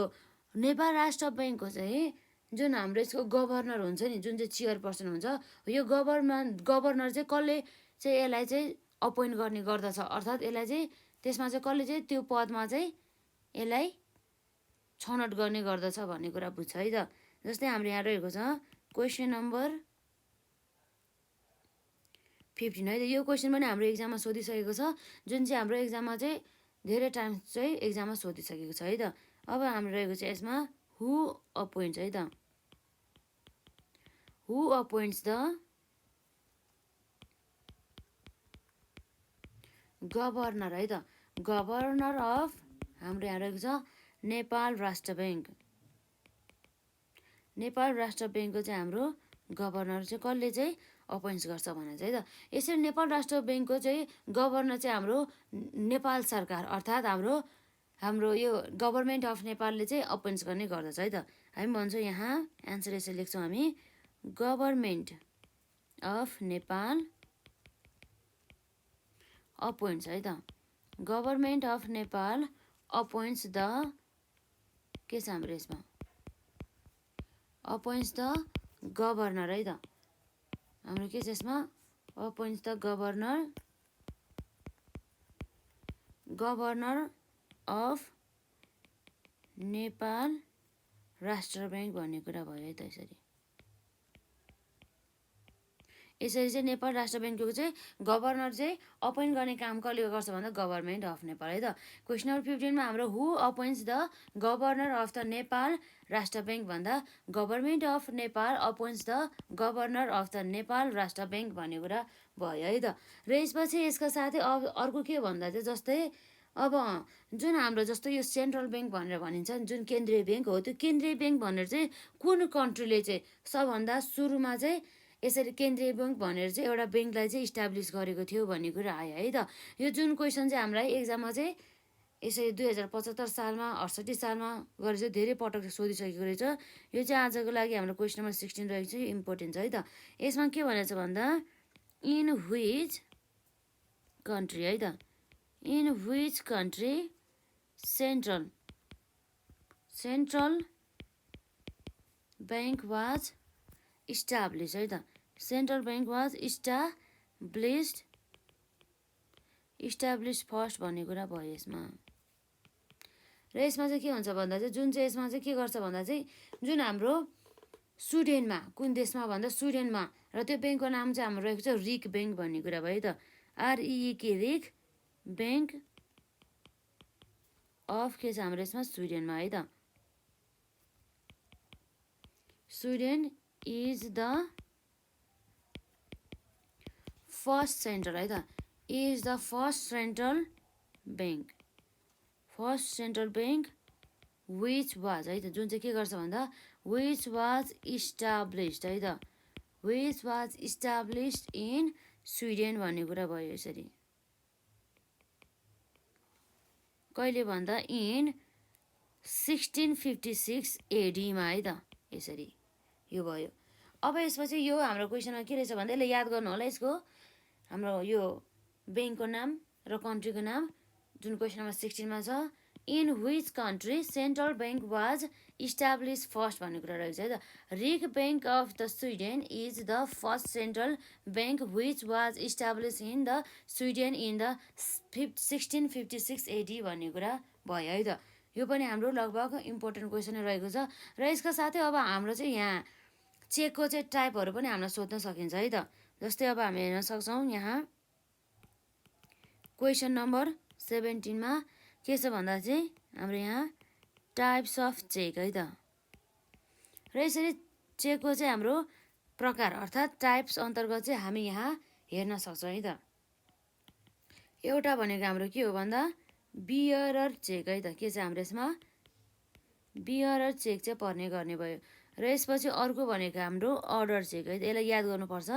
नेपाल राष्ट्र ब्याङ्कको चाहिँ जुन हाम्रो यसको गभर्नर हुन्छ नि, जुन चाहिँ चेयरपर्सन हुन्छ, यो गभर्नर चाहिँ कसले चाहिँ यसलाई चाहिँ अपोइन्ट गर्ने गर्दछ, अर्थात् यसलाई चाहिँ त्यसमा चाहिँ कसले चाहिँ त्यो पदमा चाहिँ यसलाई छनौट गर्ने गर्दछ भन्ने कुरा बुझ्छ है त। जस्तै हाम्रो यहाँ रहेको छ क्वेसन नम्बर 15 है त, यो क्वेसन पनि हाम्रो एक्जाममा सोधिसकेको छ, जुन चाहिँ हाम्रो एक्जाममा चाहिँ धेरै टाइम चाहिँ एक्जाममा सोधिसकेको छ है त। अब हाम्रो रहेको छ यसमा हु अपोइन्ट्स है त, हु अपोइन्ट्स द गभर्नर है त, गभर्नर अफ हाम्रो यहाँ रहेको छ नेपाल राष्ट्र ब्याङ्क। नेपाल राष्ट्र ब्याङ्कको चाहिँ हाम्रो गभर्नर चाहिँ कसले चाहिँ अपोइन्ट्स गर्छ भने चाहिँ त, यसरी नेपाल राष्ट्र ब्याङ्कको चाहिँ गभर्नर चाहिँ हाम्रो नेपाल सरकार अर्थात् हाम्रो यो गभर्मेन्ट अफ नेपालले चाहिँ अपोइन्ट्स गर्ने गर्दछ है त। हामी भन्छौँ यहाँ एन्सर यसरी लेख्छौँ हामी, गभर्मेन्ट अफ नेपाल अपोइन्ट्स है त, government of Nepal appoints the के छ हाम्रो यसमा अपोइन्ट्स द गभर्नर है त, हाम्रो के छ यसमा अपोइन्ट्स the governor of Nepal Rastra Bank भन्ने कुरा भयो है त। यसरी चाहिँ नेपाल राष्ट्र ब्याङ्कको चाहिँ गभर्नर चाहिँ अपोइन्ट गर्ने काम कसले गर्छ भन्दा गभर्मेन्ट अफ नेपाल है त। क्वेसन नम्बर 15 मा हाम्रो who appoints the governor of the Nepal Rastra Bank भन्दा government of Nepal appoints the governor of the Nepal Rastra Bank भन्ने कुरा भयो है त। र यसपछि यसका साथै अर्को के भन्दा चाहिँ जस्तै अब जुन हाम्रो जस्तो यो सेन्ट्रल ब्याङ्क भनेर भनिन्छ जुन केन्द्रीय ब्याङ्क हो, त्यो केन्द्रीय ब्याङ्क भनेर चाहिँ कुन कन्ट्रीले चाहिँ सबभन्दा सुरुमा चाहिँ यसरी केन्द्रीय ब्याङ्क भनेर चाहिँ एउटा ब्याङ्कलाई चाहिँ इस्टाब्लिस गरेको थियो भन्ने कुरा आयो है त। यो जुन क्वेसन चाहिँ हामीलाई एक्जाममा चाहिँ यसरी 2075 सालमा 68 सालमा गरेर चाहिँ धेरै पटक सोधिसकेको रहेछ। यो चाहिँ आजको लागि हाम्रो क्वेसन नम्बर 16 रहेको चाहिँ इम्पोर्टेन्ट छ है त। यसमा के भनेको छ भन्दा इन व्हिच कन्ट्री है त, in which country central bank was establish है त, central bank was establish first भन्ने कुरा भयो यसमा। र यसमा चाहिँ के हुन्छ भन्दा चाहिँ जुन चाहिँ यसमा चाहिँ के गर्छ भन्दा चाहिँ जुन हाम्रो स्विडेनमा, कुन देशमा भन्दा स्विडेनमा, र त्यो ब्याङ्कको नाम चाहिँ हाम्रो रहेको छ रिक ब्याङ्क भन्ने कुरा भयो त। आरइके रिक ब्याङ्क अफ के छ हाम्रो यसमा स्विडेनमा है त। Sweden is the first central है त, is the first central bank, first central bank which was है त, जुन चाहिँ के गर्छ भन्दा विच वाज इस्टाब्लिस्ड है त, which was established in Sweden भन्ने कुरा भयो यसरी। कहिले भन्दा इन 1656 एडीमा है त, यसरी यो भयो। अब यसपछि यो हाम्रो क्वेसनमा के रहेछ भन्दा यसले याद गर्नु होला यसको हाम्रो यो ब्याङ्कको नाम र कन्ट्रीको नाम जुन क्वेसन नम्बर 16 मा छ। In which country central bank was establish first भन्ने कुरा रहेछ है त। Riksbank of the Sweden is the first central bank which was establish in the Sweden in the 1656 AD भन्ने कुरा भयो है त। यो पनि हाम्रो लगभग इम्पोर्टेन्ट क्वेसनै रहेको छ। र यसका साथै अब हाम्रो चाहिँ यहाँ चेकको चाहिँ टाइपहरू पनि हामीलाई सोध्न सकिन्छ है त। जस्तै अब हामी हेर्न सक्छौँ यहाँ क्वेसन नम्बर 17 मा के छ भन्दा चाहिँ हाम्रो यहाँ टाइप्स अफ चेक है त। र यसरी चेकको चाहिँ हाम्रो प्रकार अर्थात् टाइप्स अन्तर्गत चाहिँ हामी यहाँ हेर्न सक्छौँ है त। एउटा भनेको हाम्रो के हो भन्दा बियरर चेक है त, के छ हाम्रो यसमा बियरर चेक चाहिँ पर्ने गर्ने भयो। र यसपछि अर्को भनेको हाम्रो अर्डर चेक है त, यसलाई याद गर्नुपर्छ।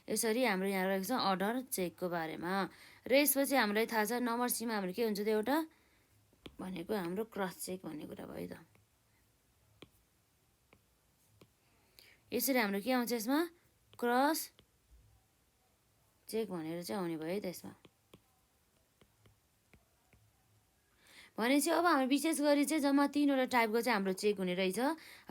यसरी हाम्रो यहाँ रहेको छ अर्डर चेकको बारेमा। र यसपछि हामीलाई थाहा छ नम्बर सीमा हाम्रो के हुन्छ त एउटा भनेको हाम्रो क्रस चेक भन्ने कुरा भयो त। यसरी हाम्रो के आउँछ यसमा क्रस चेक भनेर चाहिँ आउने भयो है त यसमा। भनेपछि अब हाम्रो विशेष गरी चाहिँ जम्मा 3वटा टाइपको चाहिँ हाम्रो चेक हुने रहेछ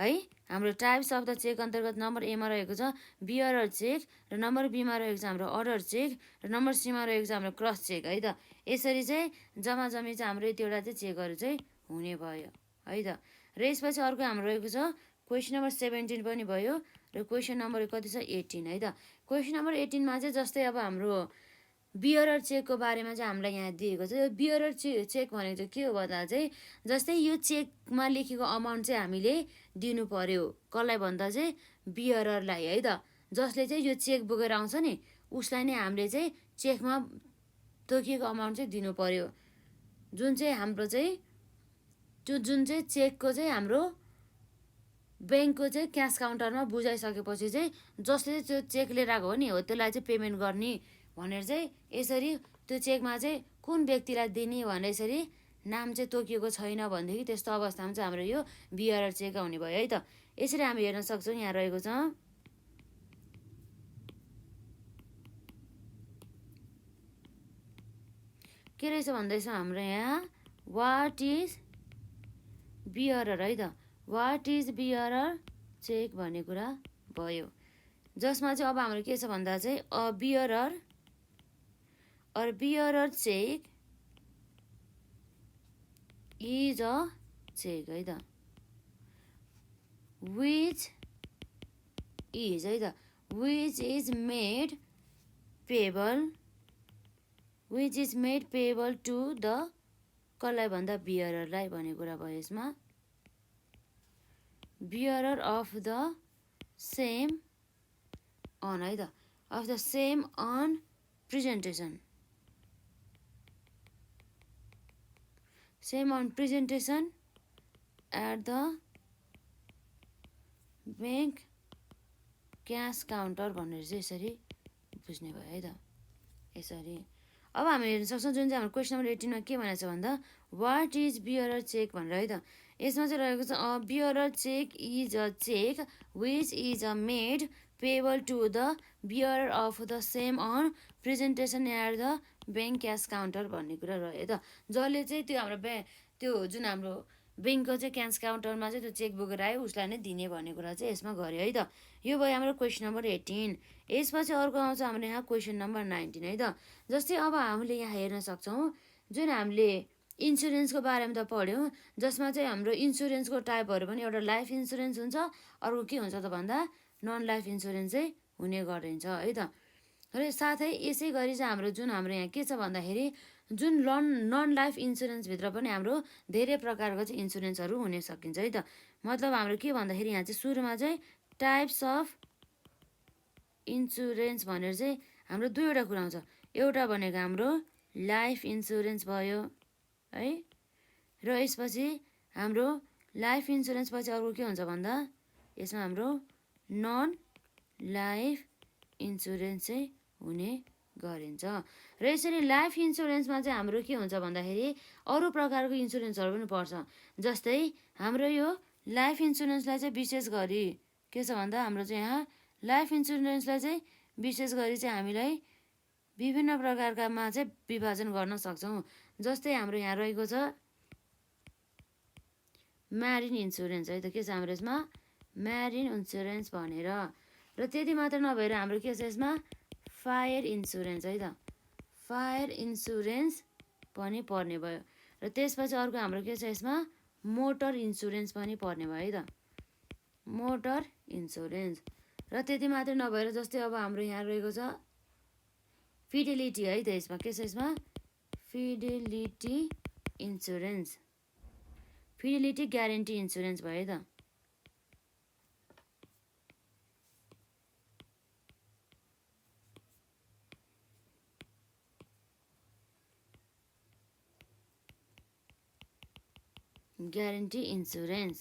है। हाम्रो टाइप्स अफ द चेक अन्तर्गत नम्बर एमा रहेको छ बियरर चेक, र नम्बर बीमा रहेको छ हाम्रो अर्डर चेक, र नम्बर सीमा रहेको छ हाम्रो क्रस चेक है त। यसरी चाहिँ जम्मा जम्मी चाहिँ हाम्रो यतिवटा चाहिँ चेकहरू चाहिँ हुने भयो है त। र यसपछि अर्को हाम्रो रहेको छ क्वेसन नम्बर 17 पनि भयो, र क्वेसन नम्बर कति छ 18 है त। क्वेसन नम्बर 18 मा चाहिँ जस्तै अब हाम्रो बियरर चेकको बारेमा चाहिँ हामीलाई यहाँ दिएको छ। यो बियरर चेक भनेको चाहिँ के हो भन्दा चाहिँ जस्तै यो चेकमा लेखेको अमाउन्ट चाहिँ हामीले दिनु पर्यो कसलाई भन्दा चाहिँ बियररलाई है त। जसले चाहिँ यो चेक बोकेर आउँछ नि उसलाई नै हामीले चाहिँ चेकमा तोकिएको अमाउन्ट चाहिँ दिनु पर्यो। जुन चाहिँ हाम्रो चाहिँ त्यो जुन चाहिँ चेकको चाहिँ हाम्रो ब्याङ्कको चाहिँ क्यास काउन्टरमा बुझाइसकेपछि चाहिँ जसले त्यो चेक लिएर आएको हो नि हो त्यसलाई चाहिँ पेमेन्ट गर्ने भनेर चाहिँ यसरी त्यो चेकमा चाहिँ कुन व्यक्तिलाई दिने भनेर यसरी नाम चाहिँ तोकिएको छैन भनेदेखि त्यस्तो अवस्थामा चाहिँ हाम्रो यो बियरर चेक आउने भयो है त। यसरी हामी हेर्न सक्छौँ यहाँ रहेको छ के रहेछ भन्दा यसमा हाम्रो यहाँ वाट इज बियरर है त। वाट इज बियरर चेक भन्ने कुरा भयो। जसमा चाहिँ अब हाम्रो के छ भन्दा चाहिँ a bearer or bearer check is a check है त, which is है त, which is made payable to the कसलाई भन्दा बियररलाई भन्ने कुरा भयो यसमा। Bearer of the same on है त, of the same on presentation, same on presentation at the bank cash counter भनेर चाहिँ यसरी बुझ्ने भयो है त। यसरी अब हामी हेर्न सक्छौँ जुन चाहिँ हाम्रो क्वेसन नम्बर 18 मा के भनेको छ भन्दा वाट इज बियरर चेक भनेर है त। यसमा चाहिँ रहेको छ bearer cheque is a cheque which is a made payable to the bearer of the same on presentation at the bank cash counter भन्ने कुरा रह्यो त। जसले चाहिँ त्यो हाम्रो त्यो जुन हाम्रो ब्याङ्कको चाहिँ क्यास काउन्टरमा चाहिँ त्यो चेक बोकेर आयो उसलाई नै दिने भन्ने कुरा चाहिँ यसमा गर्यो है त। यो भयो हाम्रो क्वेसन नम्बर 18। यसपछि अर्को आउँछ हाम्रो यहाँ क्वेसन नम्बर 19 है त। जस्तै अब हामीले यहाँ हेर्न सक्छौँ जुन हामीले इन्सुरेन्सको बारेमा त पढ्यौँ, जसमा चाहिँ हाम्रो इन्सुरेन्सको टाइपहरू पनि एउटा लाइफ इन्सुरेन्स हुन्छ, अर्को के हुन्छ त भन्दा नन लाइफ इन्सुरेन्स चाहिँ हुने गरिन्छ है त। र साथै यसै गरी चाहिँ हाम्रो यहाँ के छ भन्दाखेरि जुन नन लाइफ इन्सुरेन्सभित्र पनि हाम्रो धेरै प्रकारको चाहिँ इन्सुरेन्सहरू हुन सकिन्छ है त। मतलब हाम्रो के भन्दाखेरि यहाँ चाहिँ सुरुमा चाहिँ टाइप्स अफ इन्सुरेन्स भनेर चाहिँ हाम्रो दुईवटा कुरा आउँछ। एउटा भनेको हाम्रो लाइफ इन्सुरेन्स भयो है, र यसपछि हाम्रो लाइफ इन्सुरेन्स पछि अर्को के हुन्छ भन्दा यसमा हाम्रो नन लाइफ इन्सुरेन्स चाहिँ हुने गरिन्छ। र यसरी लाइफ इन्सुरेन्समा चाहिँ हाम्रो के हुन्छ भन्दाखेरि अरू प्रकारको इन्सुरेन्सहरू पनि पर्छ। जस्तै हाम्रो यो लाइफ इन्सुरेन्सलाई चाहिँ विशेष गरी के छ भन्दा हाम्रो चाहिँ यहाँ लाइफ इन्सुरेन्सलाई चाहिँ विशेष गरी चाहिँ हामीलाई विभिन्न प्रकारकामा चाहिँ विभाजन गर्न सक्छौँ। जस्तै हाम्रो यहाँ रहेको छ म्यारिन इन्सुरेन्स है त, के छ हाम्रो यसमा म्यारिन इन्सुरेन्स भनेर। र त्यति मात्र नभएर हाम्रो के छ यसमा फायर इन्सुरेन्स है त, फायर इन्सुरेन्स पनि पर्ने भयो। र त्यसपछि अर्को हाम्रो के छ यसमा मोटर इन्सुरेन्स पनि पर्ने भयो है त, मोटर इन्सुरेन्स। र त्यति मात्र नभएर जस्तै अब हाम्रो यहाँ रहेको छ फिडेलिटी है त, यसमा के छ यसमा Fidelity insurance, Fidelity guarantee insurance भयो त। Guarantee insurance.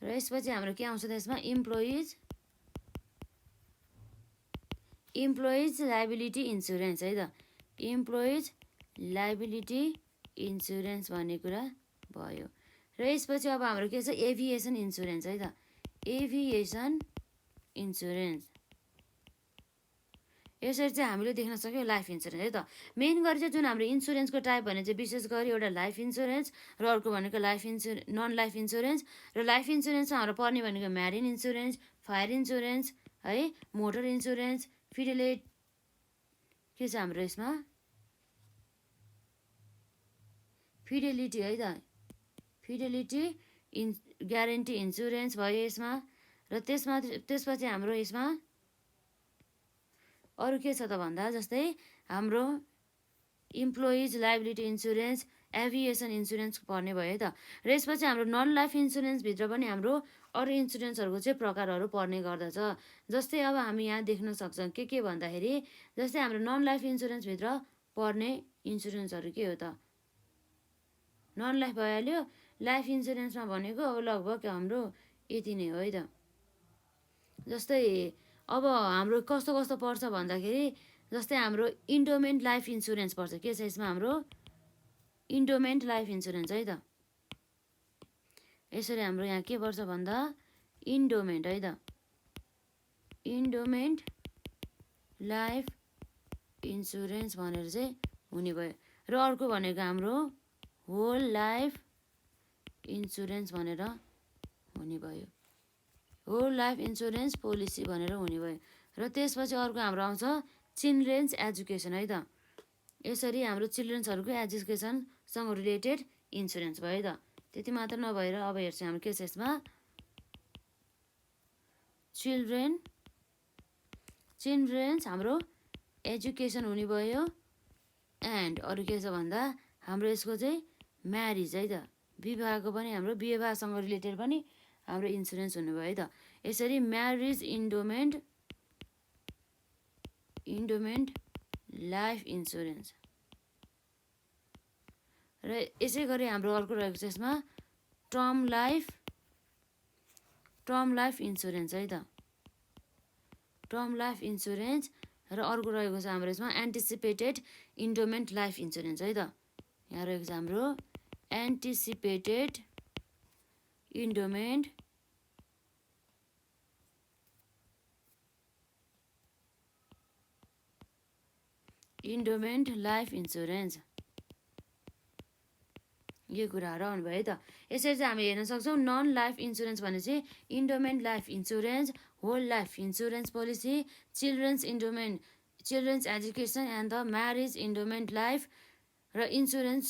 र यसपछि हाम्रो के आउँछ त यसमा इम्प्लोइज लाइबिलिटी इन्सुरेन्स है त, इम्प्लोइज लाइबिलिटी इन्सुरेन्स भन्ने कुरा भयो। र यसपछि अब हाम्रो के छ एभिएसन इन्सुरेन्स है त, एभिएसन इन्सुरेन्स। यसरी चाहिँ हामीले देख्न सक्यौँ लाइफ इन्सुरेन्स है त। मेन गरी चाहिँ जुन हाम्रो इन्सुरेन्सको टाइप भने चाहिँ विशेष गरी एउटा लाइफ इन्सुरेन्स र अर्को भनेको नन लाइफ इन्सुरेन्स। र लाइफ इन्सुरेन्समा हाम्रो पर्ने भनेको म्यारिन इन्सुरेन्स, फायर इन्सुरेन्स है, मोटर इन्सुरेन्स, फिडेलिटी के छ हाम्रो यसमा फिडेलिटी है त, फिडेलिटी ग्यारेन्टी इन्सुरेन्स भयो यसमा। र त्यसपछि हाम्रो यसमा अरू के छ त भन्दा जस्तै हाम्रो employees liability insurance, aviation insurance पर्ने भयो है त। र यसपछि हाम्रो नन लाइफ इन्सुरेन्सभित्र पनि हाम्रो अरू इन्सुरेन्सहरूको चाहिँ प्रकारहरू पर्ने गर्दछ। जस्तै अब हामी यहाँ देख्न सक्छौँ के भन्दाखेरि जस्तै हाम्रो नन लाइफ इन्सुरेन्सभित्र पर्ने इन्सुरेन्सहरू के हो त, नन लाइफ भइहाल्यो। लाइफ इन्सुरेन्समा भनेको अब लगभग हाम्रो यति नै हो है त। जस्तै अब हाम्रो कस्तो कस्तो पर्छ भन्दाखेरि जस्तै हाम्रो इन्डोमेन्ट लाइफ इन्सुरेन्स पर्छ। के छ यसमा हाम्रो इन्डोमेन्ट लाइफ इन्सुरेन्स है त। यसरी हाम्रो यहाँ के पर्छ भन्दा इन्डोमेन्ट है त, इन्डोमेन्ट लाइफ इन्सुरेन्स भनेर चाहिँ हुने भयो। र अर्को भनेको हाम्रो होल लाइफ इन्सुरेन्स भनेर हुने भयो, होल लाइफ इन्सुरेन्स पोलिसी भनेर हुने भयो। र त्यसपछि अर्को हाम्रो आउँछ चिल्ड्रेन्स एजुकेसन है त। यसरी हाम्रो चिल्ड्रेन्सहरूको एजुकेसनसँग रिलेटेड इन्सुरेन्स भयो त। त्यति मात्र नभएर अब हेर्छौँ हाम्रो के छ यसमा चिल्ड्रेन्स हाम्रो एजुकेसन हुने भयो। एन्ड अरू के छ भन्दा हाम्रो यसको चाहिँ म्यारिज है त, विवाहको पनि हाम्रो विवाहसँग रिलेटेड पनि हाम्रो इन्सुरेन्स हुनुभयो है त। यसरी म्यारिज इन्डोमेन्ट लाइफ इन्सुरेन्स। र यसै गरी हाम्रो अर्को रहेको छ यसमा टर्म लाइफ इन्सुरेन्स है त, टर्म लाइफ इन्सुरेन्स। र अर्को रहेको छ हाम्रो यसमा एन्टिसिपेटेड इन्डोमेन्ट लाइफ इन्सुरेन्स है त। यहाँ रहेको छ हाम्रो एन्टिसिपेटेड इन्डोमेन्ट लाइफ इन्सुरेन्स। यो कुराहरू आउनुभयो है त। यसरी चाहिँ हामी हेर्न सक्छौँ नन लाइफ इन्सुरेन्स भने चाहिँ endowment life insurance, whole life insurance policy, children's education and the marriage endowment life र इन्सुरेन्स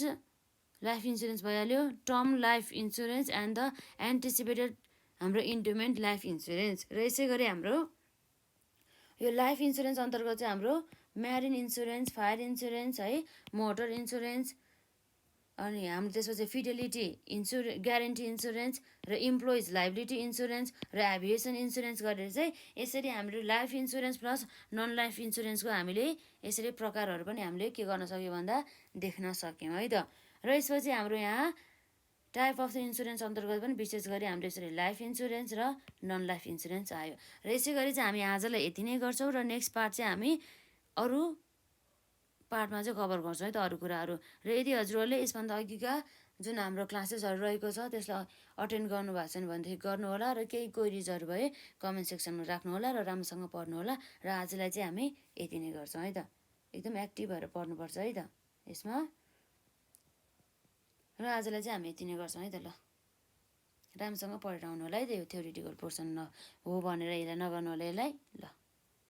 लाइफ इन्सुरेन्स भइहाल्यो, term life insurance and the anticipated हाम्रो इन्डोमेन्ट लाइफ इन्सुरेन्स। र यसै गरी हाम्रो यो लाइफ इन्सुरेन्स अन्तर्गत चाहिँ हाम्रो म्यारिन इन्सुरेन्स, फायर इन्सुरेन्स है, मोटर इन्सुरेन्स, अनि हाम्रो त्यसपछि फिडेलिटी ग्यारेन्टी इन्सुरेन्स र इम्प्लोइज लाइबिलिटी इन्सुरेन्स र एभिएसन इन्सुरेन्स गरेर चाहिँ यसरी हाम्रो life insurance plus non life इन्सुरेन्सको हामीले यसरी प्रकारहरू पनि हामीले के गर्न सक्यौँ भन्दा देख्न सक्यौँ है त। र यसपछि हाम्रो यहाँ टाइप अफ द इन्सुरेन्स अन्तर्गत पनि विशेष गरी हामीले यसरी लाइफ इन्सुरेन्स र नन लाइफ इन्सुरेन्स आयो। र यसै गरी चाहिँ हामी आजलाई यति नै गर्छौँ र नेक्स्ट पार्ट चाहिँ हामी अरू पार्टमा चाहिँ कभर गर्छौँ है त अरू कुराहरू। र यदि हजुरहरूले यसभन्दा अघिका जुन हाम्रो क्लासेसहरू रहेको छ त्यसलाई अटेन्ड गर्नुभएको छैन भनेदेखि गर्नुहोला र केही क्वेरिजहरू भए कमेन्ट सेक्सनमा राख्नुहोला र राम्रोसँग पढ्नुहोला। र आजलाई चाहिँ हामी यति नै गर्छौँ है त। एकदम एक्टिभ भएर पढ्नुपर्छ है त यसमा। र आजलाई चाहिँ हामी यति नै गर्छौँ है त। ल राम्रोसँग पढेर आउनु होला है त। यो थ्योरिटिकल पोर्सन हो भनेर यसलाई नगर्नु होला यसलाई। ल